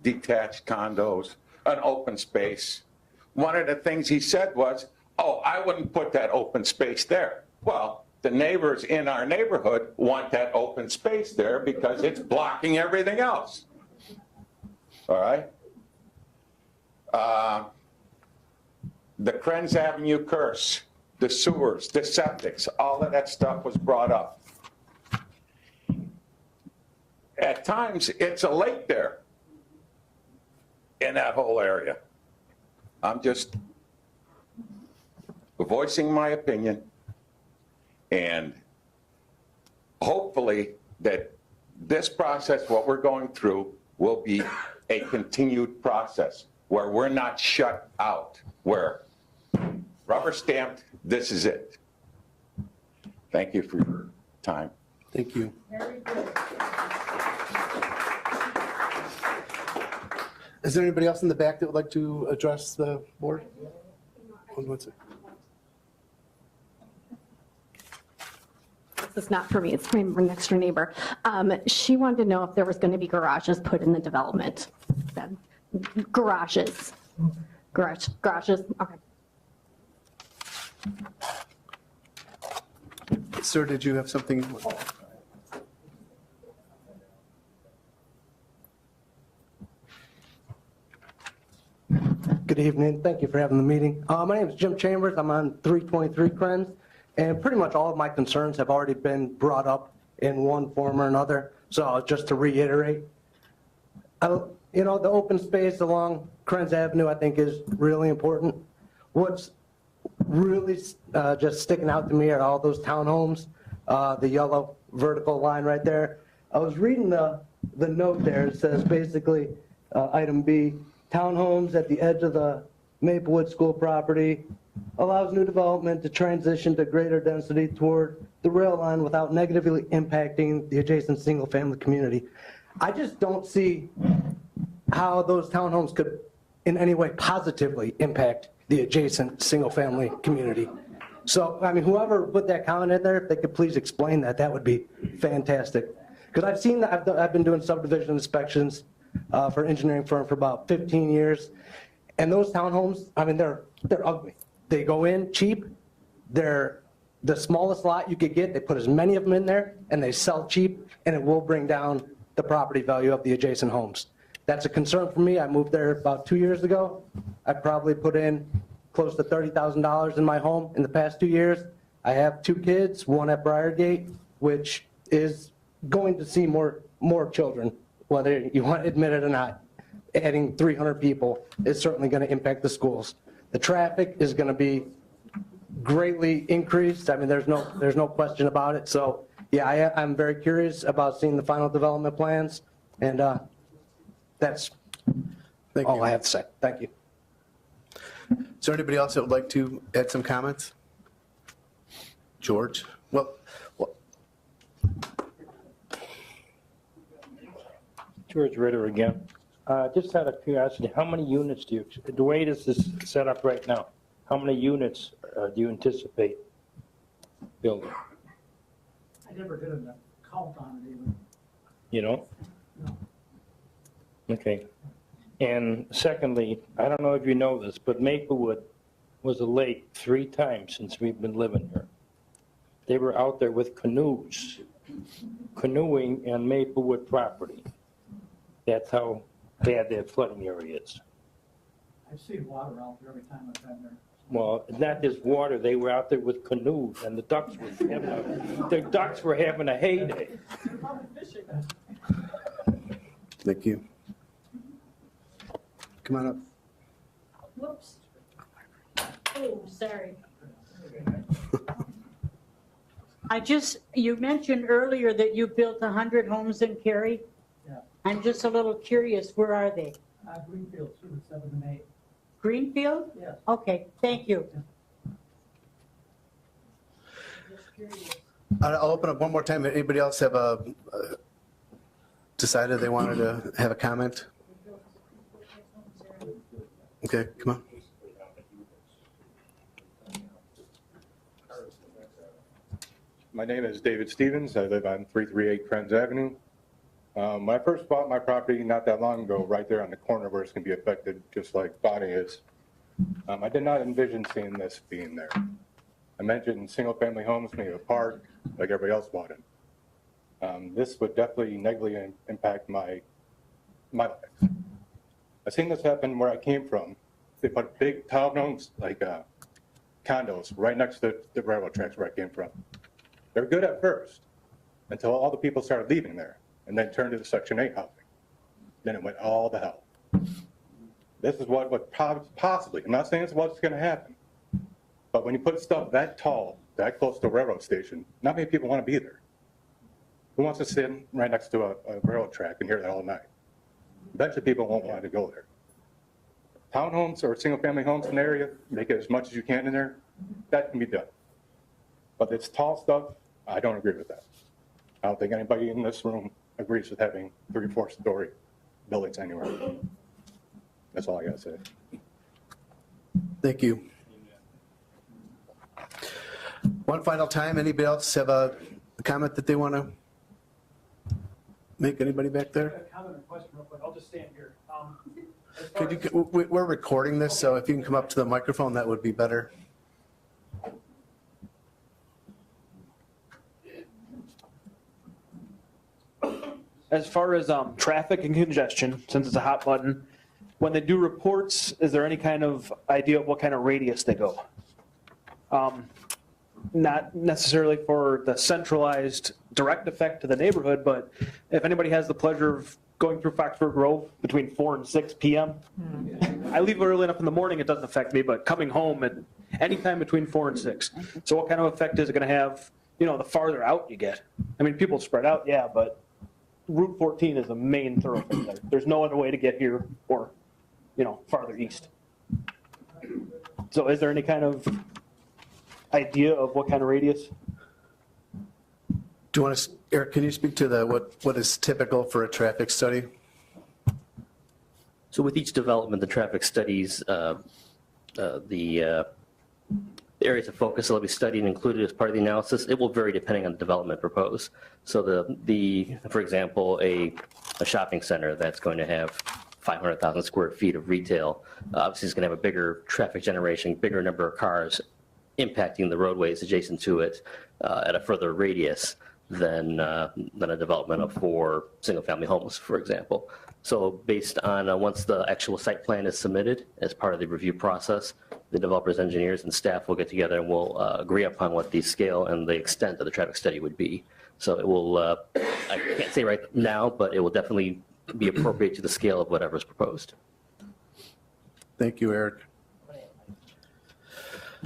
detached condos, an open space. One of the things he said was, oh, I wouldn't put that open space there. Well, the neighbors in our neighborhood want that open space there because it's blocking everything else. All right? The Krenz Avenue curse, the sewers, the septics, all of that stuff was brought up. At times, it's a lake there in that whole area. I'm just voicing my opinion, and hopefully that this process, what we're going through, will be a continued process where we're not shut out, where rubber stamped, this is it. Thank you for your time. Thank you. Is there anybody else in the back that would like to address the board? Hold on one second. This is not for me, it's for my next door neighbor. She wanted to know if there was going to be garages put in the development. Garages, okay. Sir, did you have something? Good evening. Thank you for having the meeting. My name is Jim Chambers. I'm on 323 Krenz, and pretty much all of my concerns have already been brought up in one form or another. So just to reiterate, the open space along Krenz Avenue I think is really important. What's really just sticking out to me are all those townhomes, the yellow vertical line right there. I was reading the note there. It says basically, item B, townhomes at the edge of the Maplewood school property allows new development to transition to greater density toward the rail line without negatively impacting the adjacent single-family community. I just don't see how those townhomes could in any way positively impact the adjacent single-family community. So, I mean, whoever put that comment in there, if they could please explain that, that would be fantastic. Because I've seen that, I've been doing subdivision inspections for an engineering firm for about 15 years. And those townhomes, I mean, they're ugly. They go in cheap. They're the smallest lot you could get. They put as many of them in there and they sell cheap, and it will bring down the property value of the adjacent homes. That's a concern for me. I moved there about 2 years ago. I probably put in close to $30,000 in my home in the past 2 years. I have 2 kids, one at Briargate, which is going to see more children, whether you want to admit it or not. Adding 300 people is certainly going to impact the schools. The traffic is going to be greatly increased. I mean, there's no question about it. So, yeah, I'm very curious about seeing the final development plans, and that's all I have to say. Thank you. Is there anybody else that would like to add some comments? George? Well, George Ritter again. Just out of curiosity, how many units the way this is set up right now, how many units do you anticipate building? I never did a count on it even. You know? Okay. And secondly, I don't know if you know this, but Maplewood was a lake 3 times since we've been living here. They were out there with canoes, canoeing on Maplewood property. That's how bad that flooding area is. I've seen water out there every time I've been there. Well, not just water, they were out there with canoes, and the ducks were having a heyday. They're probably fishing. Thank you. Come on up. Whoops. Oh, sorry. You mentioned earlier that you built 100 homes in Cary. Yeah. I'm just a little curious, where are they? Greenfield, Suite 7 and 8. Greenfield? Yes. Okay, thank you. I'll open up one more time. Anybody else have decided they wanted to have a comment? Okay, come on. My name is David Stevens. I live on 338 Krenz Avenue. When I first bought my property not that long ago, right there on the corner where it's going to be affected, just like Bonnie is, I did not envision seeing this being there. I mentioned single-family homes, maybe a park, like everybody else bought it. This would definitely negatively impact my life. I've seen this happen where I came from. They put big townhomes, like condos, right next to the railroad tracks where I came from. They were good at first, until all the people started leaving there, and then turned to the Section 8 housing. Then it went all to hell. This is what would possibly, I'm not saying it's what's going to happen, but when you put stuff that tall, that close to a railroad station, not many people want to be there. Who wants to sit right next to a railroad track and hear that all night? Eventually people won't want to go there. Townhomes or single-family homes in the area, make it as much as you can in there, that can be done. But this tall stuff, I don't agree with that. I don't think anybody in this room agrees with having 3-4 story buildings anywhere. That's all I gotta say. Thank you. One final time, anybody else have a comment that they want to make? Anybody back there? Comment or question real quick. I'll just stand here. We're recording this, so if you can come up to the microphone, that would be better. As far as traffic and congestion, since it's a hot button, when they do reports, is there any kind of idea of what kind of radius they go? Not necessarily for the centralized direct effect to the neighborhood, but if anybody has the pleasure of going through Foxford Grove between 4 and 6 p.m. I leave early enough in the morning, it doesn't affect me, but coming home at any time between 4 and 6. So what kind of effect is it going to have, the farther out you get? I mean, people spread out, yeah, but Route 14 is the main thoroughfare there. There's no other way to get here or, farther east. So is there any kind of idea of what kind of radius? Do you want to, Eric, can you speak to what is typical for a traffic study? So with each development, the traffic studies, the areas of focus that will be studied and included as part of the analysis, it will vary depending on the development proposed. So for example, a shopping center that's going to have 500,000 square feet of retail, obviously is going to have a bigger traffic generation, bigger number of cars impacting the roadways adjacent to it at a further radius than a development of 4 single-family homes, for example. So based on once the actual site plan is submitted as part of the review process, the developers, engineers, and staff will get together and will agree upon what the scale and the extent of the traffic study would be. So it will, I can't say right now, but it will definitely be appropriate to the scale of whatever is proposed. Thank you, Eric.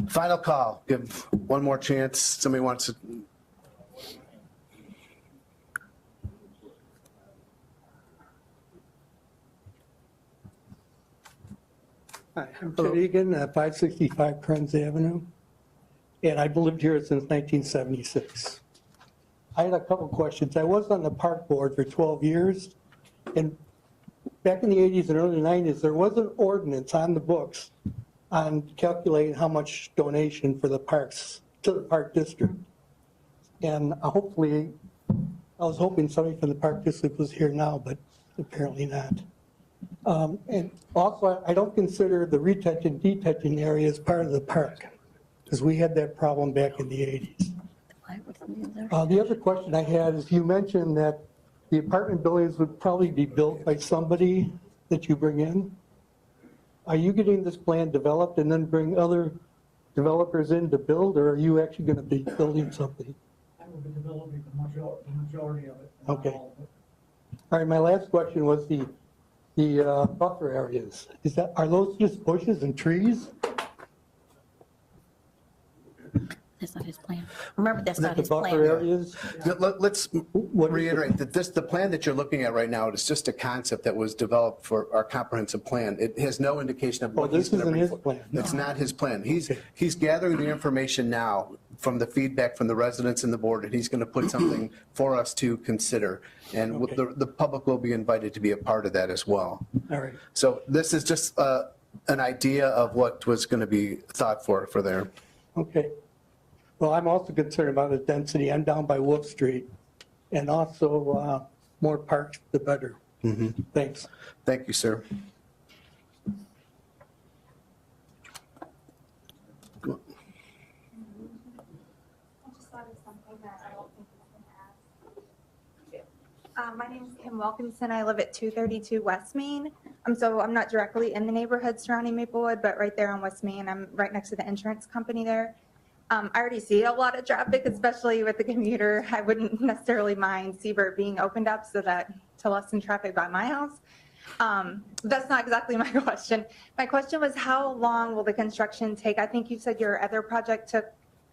Final call. Give one more chance. Somebody wants to. Hi, I'm Ted Egan, 565 Krenz Avenue, and I've lived here since 1976. I had a couple questions. I was on the park board for 12 years, and back in the 80s and early 90s, there was an ordinance on the books on calculating how much donation for the parks to the park district. And hopefully, I was hoping somebody from the park district was here now, but apparently not. And also, I don't consider the retention detention area as part of the park, because we had that problem back in the 80s. The other question I had is, you mentioned that the apartment buildings would probably be built by somebody that you bring in. Are you getting this plan developed and then bring other developers in to build, or are you actually going to be building something? I will be developing the majority of it. Okay. All right, my last question was the buffer areas. Are those just bushes and trees? That's not his plan. Remember, that's not The his buffer plan. areas? Let's reiterate that the plan that you're looking at right now is just a concept that was developed for our comprehensive plan. It has no indication of what he's going to bring forward. This isn't his plan. It's not his plan. He's gathering the information now from the feedback from the residents and the board, and he's going to put something for us to consider. And the public will be invited to be a part of that as well. All right. So this is just an idea of what was going to be thought for there. Okay. Well, I'm also concerned about the density. I'm down by Wolf Street, and also more parks, the better. Thanks. Thank you, sir. My name is Kim Wilkinson. I live at 232 West Main. So I'm not directly in the neighborhood surrounding Maplewood, but right there on West Main. I'm right next to the insurance company there. I already see a lot of traffic, especially with the commuter. I wouldn't necessarily mind Seabird being opened up so that to lessen traffic by my house. That's not exactly my question. My question was, how long will the construction take? I think you said your other project took,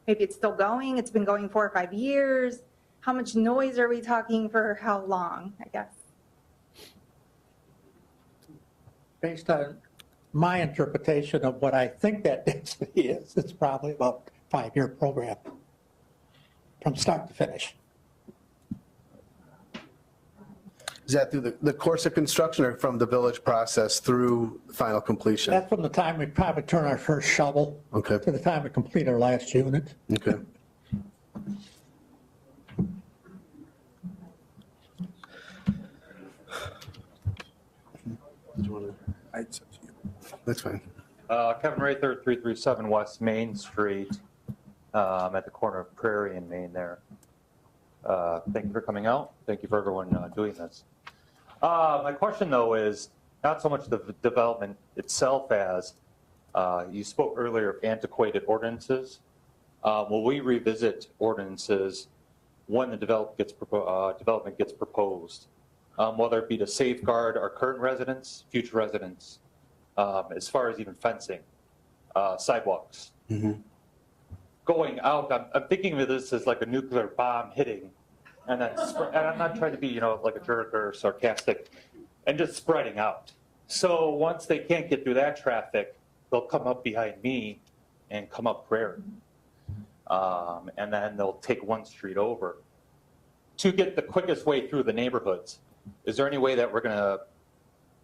maybe it's still going. It's been going 4 or 5 years. How much noise are we talking for how long, I guess? Based on my interpretation of what I think that density is, it's probably about a 5-year program from start to finish. Is that through the course of construction or from the village process through final completion? That's from the time we probably turn our first shovel to the time we complete our last unit. Okay. That's fine. Kevin Rather, 337 West Main Street, at the corner of Prairie and Main there. Thank you for coming out. Thank you for everyone doing this. My question, though, is not so much the development itself as you spoke earlier of antiquated ordinances. Will we revisit ordinances when the development gets proposed, whether it be to safeguard our current residents, future residents, as far as even fencing, sidewalks? Going out, I'm thinking of this as like a nuclear bomb hitting, and then and I'm not trying to be, like a jerk or sarcastic, and just spreading out. So once they can't get through that traffic, they'll come up behind me and come up Prairie. And then they'll take one street over to get the quickest way through the neighborhoods. Is there any way that we're going to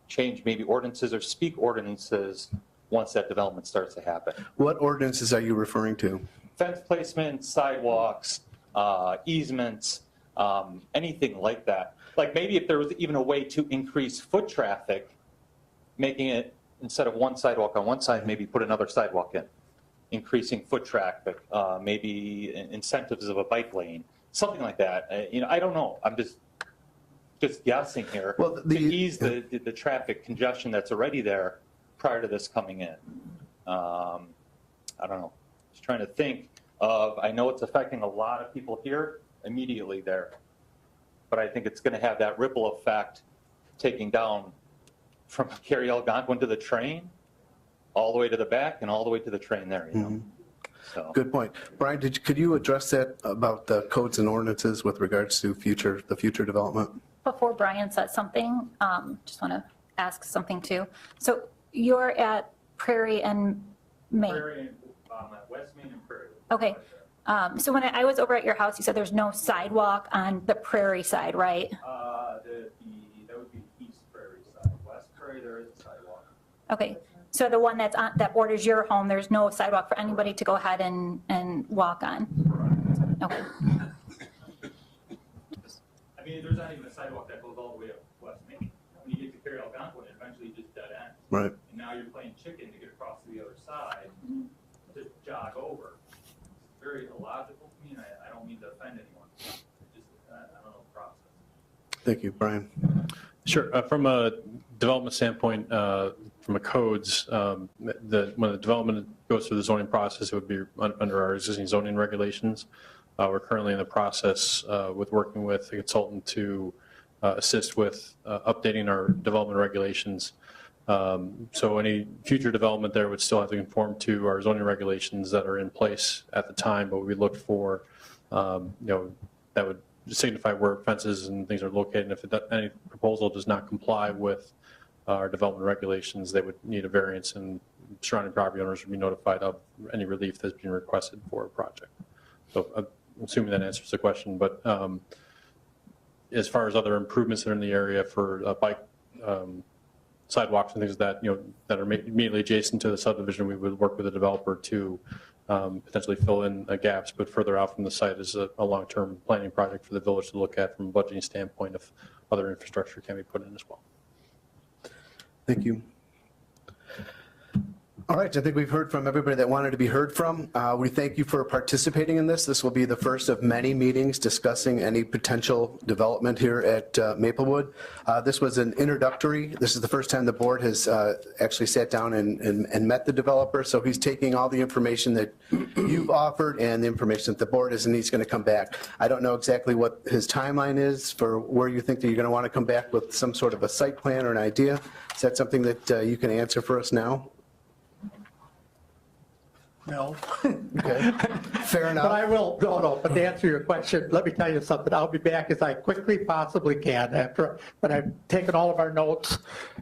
change maybe ordinances or speak ordinances once that development starts to happen? What ordinances are you referring to? Fence placement, sidewalks, easements, anything like that. Like maybe if there was even a way to increase foot traffic, making it, instead of one sidewalk on one side, maybe put another sidewalk in, increasing foot traffic, maybe incentives of a bike lane, something like that. I don't know. I'm just guessing here, to ease the traffic congestion that's already there prior to this coming in. I don't know. Just trying to think of, I know it's affecting a lot of people here immediately there, but I think it's going to have that ripple effect taking down from Cary Algonquin to the train, all the way to the back and all the way to the train there, So. Good point. Brian, could you address that about the codes and ordinances with regards to the future development? Before Brian says something, just want to ask something too. So you're at Prairie and Main. Prairie and West Main and Prairie. Okay. So when I was over at your house, you said there's no sidewalk on the Prairie side, right? That would be East Prairie side. West Prairie, there is a sidewalk. Okay. So the one that borders your home, there's no sidewalk for anybody to go ahead and walk on? Okay. I mean, there's not even a sidewalk that goes all the way up West Main. When you get to Cary Algonquin, it eventually just dead ends. Right. And now you're playing chicken to get across to the other side to jog over. It's very illogical to me, and I don't mean to offend anyone. I don't know the process. Thank you, Brian. Sure. From a development standpoint, from a codes, when the development goes through the zoning process, it would be under our existing zoning regulations. We're currently in the process with working with a consultant to assist with updating our development regulations. So any future development there would still have to conform to our zoning regulations that are in place at the time, but we look for, that would signify where fences and things are located. And if any proposal does not comply with our development regulations, they would need a variance, and surrounding property owners would be notified of any relief that's being requested for a project. So I'm assuming that answers the question, but as far as other improvements that are in the area for bike sidewalks and things that, that are immediately adjacent to the subdivision, we would work with the developer to potentially fill in gaps, but further out from the site is a long-term planning project for the village to look at from a budgeting standpoint if other infrastructure can be put in as well. Thank you. All right, I think we've heard from everybody that wanted to be heard from. We thank you for participating in this. This will be the first of many meetings discussing any potential development here at Maplewood. This was an introductory. This is the first time the board has actually sat down and met the developer. So he's taking all the information that you've offered and the information that the board is, and he's going to come back. I don't know exactly what his timeline is for where you think that you're going to want to come back with some sort of a site plan or an idea. Is that something that you can answer for us now? No. Okay, fair enough. But I will, but to answer your question, let me tell you something. I'll be back as I quickly possibly can but I've taken all of our notes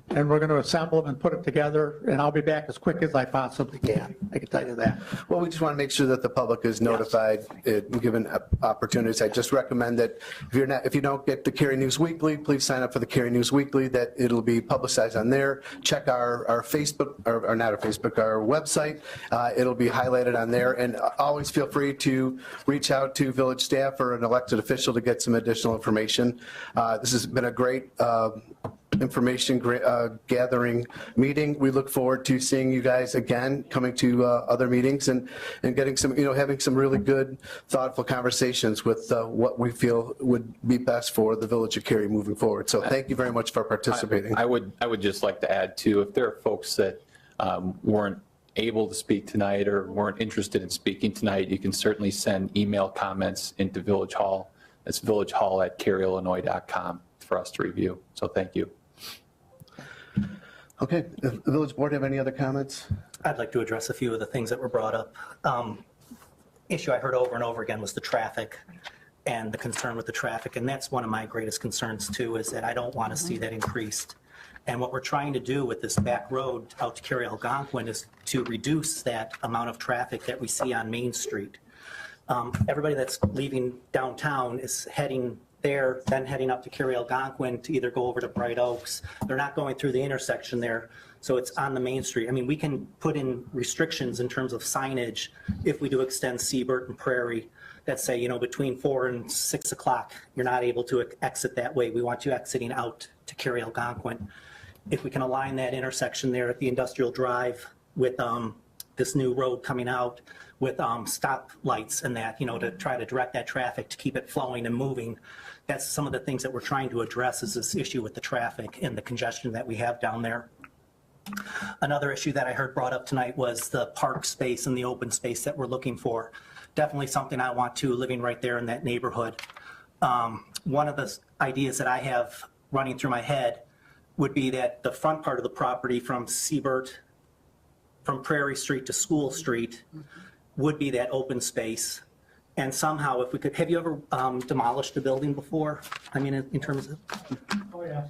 and we're going to assemble them and put them together, and I'll be back as quick as I possibly can. I can tell you that. Well, we just want to make sure that the public is notified, given opportunities. I just recommend that if you don't get the Cary News Weekly, please sign up for the Cary News Weekly, that it'll be publicized on there. Check our Facebook, or not our Facebook, our website. It'll be highlighted on there, and always feel free to reach out to village staff or an elected official to get some additional information. This has been a great information gathering meeting. We look forward to seeing you guys again, coming to other meetings and getting some, having some really good, thoughtful conversations with what we feel would be best for the village of Cary moving forward. So thank you very much for participating. I would just like to add too, if there are folks that weren't able to speak tonight or weren't interested in speaking tonight, you can certainly send email comments into Village Hall. It's villagehall@caryillinois.com for us to review. So thank you. Okay, the village board have any other comments? I'd like to address a few of the things that were brought up. Issue I heard over and over again was the traffic and the concern with the traffic. And that's one of my greatest concerns too, is that I don't want to see that increased. And what we're trying to do with this back road out to Cary Algonquin is to reduce that amount of traffic that we see on Main Street. Everybody that's leaving downtown is heading there, then heading up to Cary Algonquin to either go over to Bright Oaks. They're not going through the intersection there, so it's on the Main Street. I mean, we can put in restrictions in terms of signage if we do extend Seabird and Prairie that say, between 4 and 6 o'clock, you're not able to exit that way. We want you exiting out to Cary Algonquin. If we can align that intersection there at the Industrial Drive with this new road coming out with stop lights and that, to try to direct that traffic to keep it flowing and moving. That's some of the things that we're trying to address, is this issue with the traffic and the congestion that we have down there. Another issue that I heard brought up tonight was the park space and the open space that we're looking for. Definitely something I want to, living right there in that neighborhood. One of the ideas that I have running through my head would be that the front part of the property from Seabird, from Prairie Street to School Street, would be that open space. And somehow, if we could, have you ever demolished a building before? I mean, in terms of? Oh, yeah.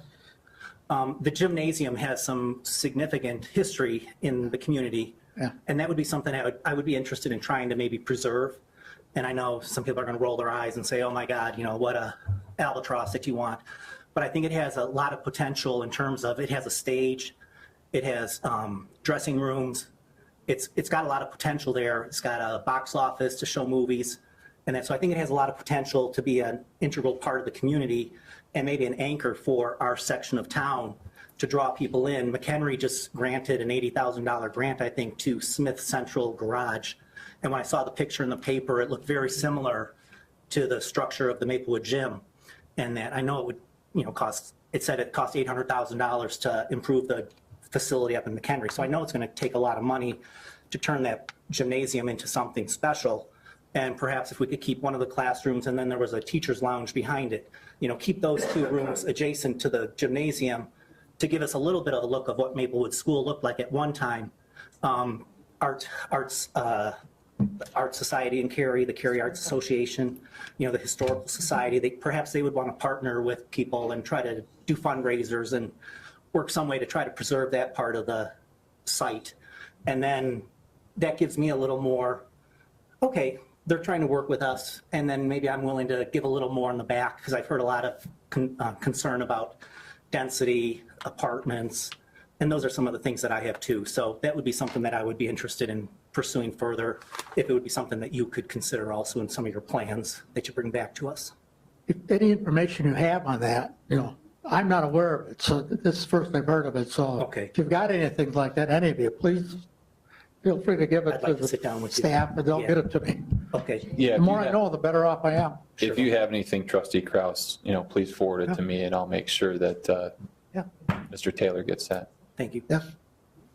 The gymnasium has some significant history in the community. Yeah. And that would be something I would be interested in trying to maybe preserve. And I know some people are going to roll their eyes and say, oh my God, what a albatross that you want. But I think it has a lot of potential in terms of, it has a stage, it has dressing rooms, it's got a lot of potential there. It's got a box office to show movies, and so I think it has a lot of potential to be an integral part of the community and maybe an anchor for our section of town to draw people in. McHenry just granted an $80,000 grant, I think, to Smith Central Garage. And when I saw the picture in the paper, it looked very similar to the structure of the Maplewood Gym. And that I know it would, it said it cost $800,000 to improve the facility up in McHenry. So I know it's going to take a lot of money to turn that gymnasium into something special. And perhaps if we could keep one of the classrooms, and then there was a teacher's lounge behind it, keep those two rooms adjacent to the gymnasium to give us a little bit of a look of what Maplewood School looked like at one time. Arts Society in Cary, the Cary Arts Association, the Historical Society, perhaps they would want to partner with people and try to do fundraisers and work some way to try to preserve that part of the site. And then that gives me a little more, okay, they're trying to work with us, and then maybe I'm willing to give a little more in the back, because I've heard a lot of concern about density, apartments, and those are some of the things that I have too. So that would be something that I would be interested in pursuing further, if it would be something that you could consider also in some of your plans that you bring back to us. If any information you have on that, I'm not aware of it, so this is the first I've heard of it, so. Okay. If you've got anything like that, any of you, please feel free to give it I'd like to to sit down the with you. staff, but don't Yeah. get it to me. Okay. Yeah. The more I know, the better off I am. If you have anything, trustee Kraus, please forward it to me and I'll make sure that Yeah. Mr. Taylor gets that. Thank you. Yes.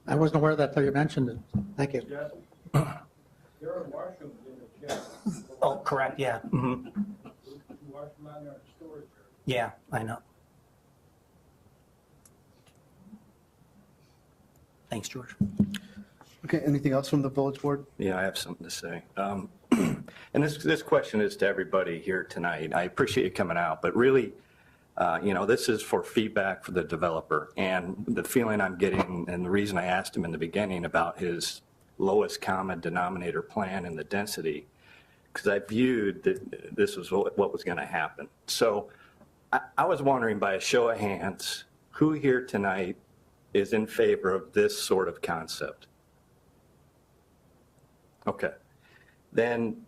I wasn't aware of that till you mentioned it. Thank you. There are washrooms in the gym. Oh, correct, yeah. Mhm. You wash them on there in storage area. Yeah, I know. Thanks, George. Okay, anything else from the village board? Yeah, I have something to say. And this question is to everybody here tonight. I appreciate you coming out, but really, this is for feedback for the developer. And the feeling I'm getting, and the reason I asked him in the beginning about his lowest common denominator plan and the density, because I viewed that this was what was going to happen. So I was wondering, by a show of hands, who here tonight is in favor of this sort of concept? Okay. Then,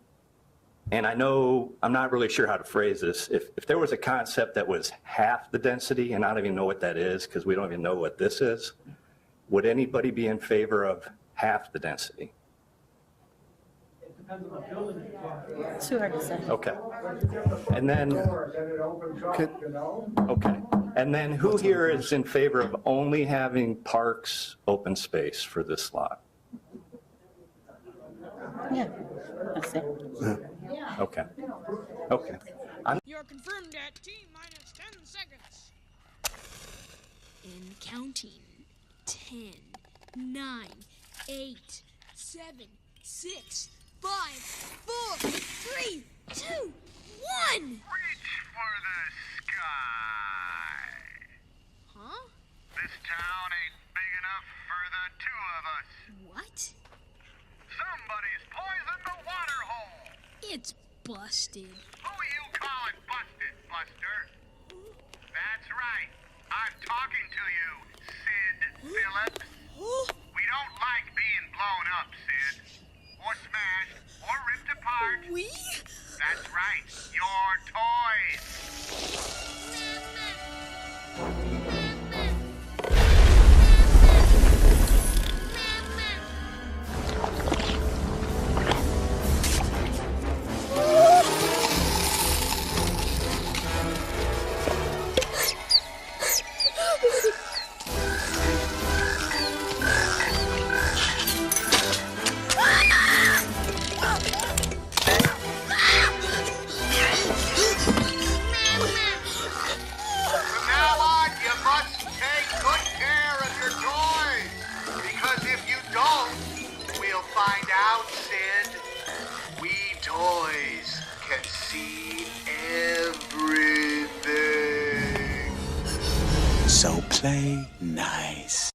and I know, I'm not really sure how to phrase this. If there was a concept that was half the density, and I don't even know what that is because we don't even know what this is, would anybody be in favor of half the density? It depends on the building. It's too hard to say. Okay. And then, okay. And then who here is in favor of only having parks open space for this lot? Yeah, that's it. Okay. Okay. You're confirmed at T-minus 10 seconds. And counting. 10, 9, 8, 7, 6, 5, 4, 3, 2, 1. Reach for the sky. Huh? This town ain't big enough for the two of us. What? Somebody's poisoned the water hole. It's busted. Who you calling busted, Buster? That's right. I'm talking to you, Sid Phillips. We don't like being blown up, Sid. Or smashed, or ripped apart. We? That's right. Your toys. From now on, you must take good care of your toys. Because if you don't, we'll find out, Sid. We toys can see everything. So play nice.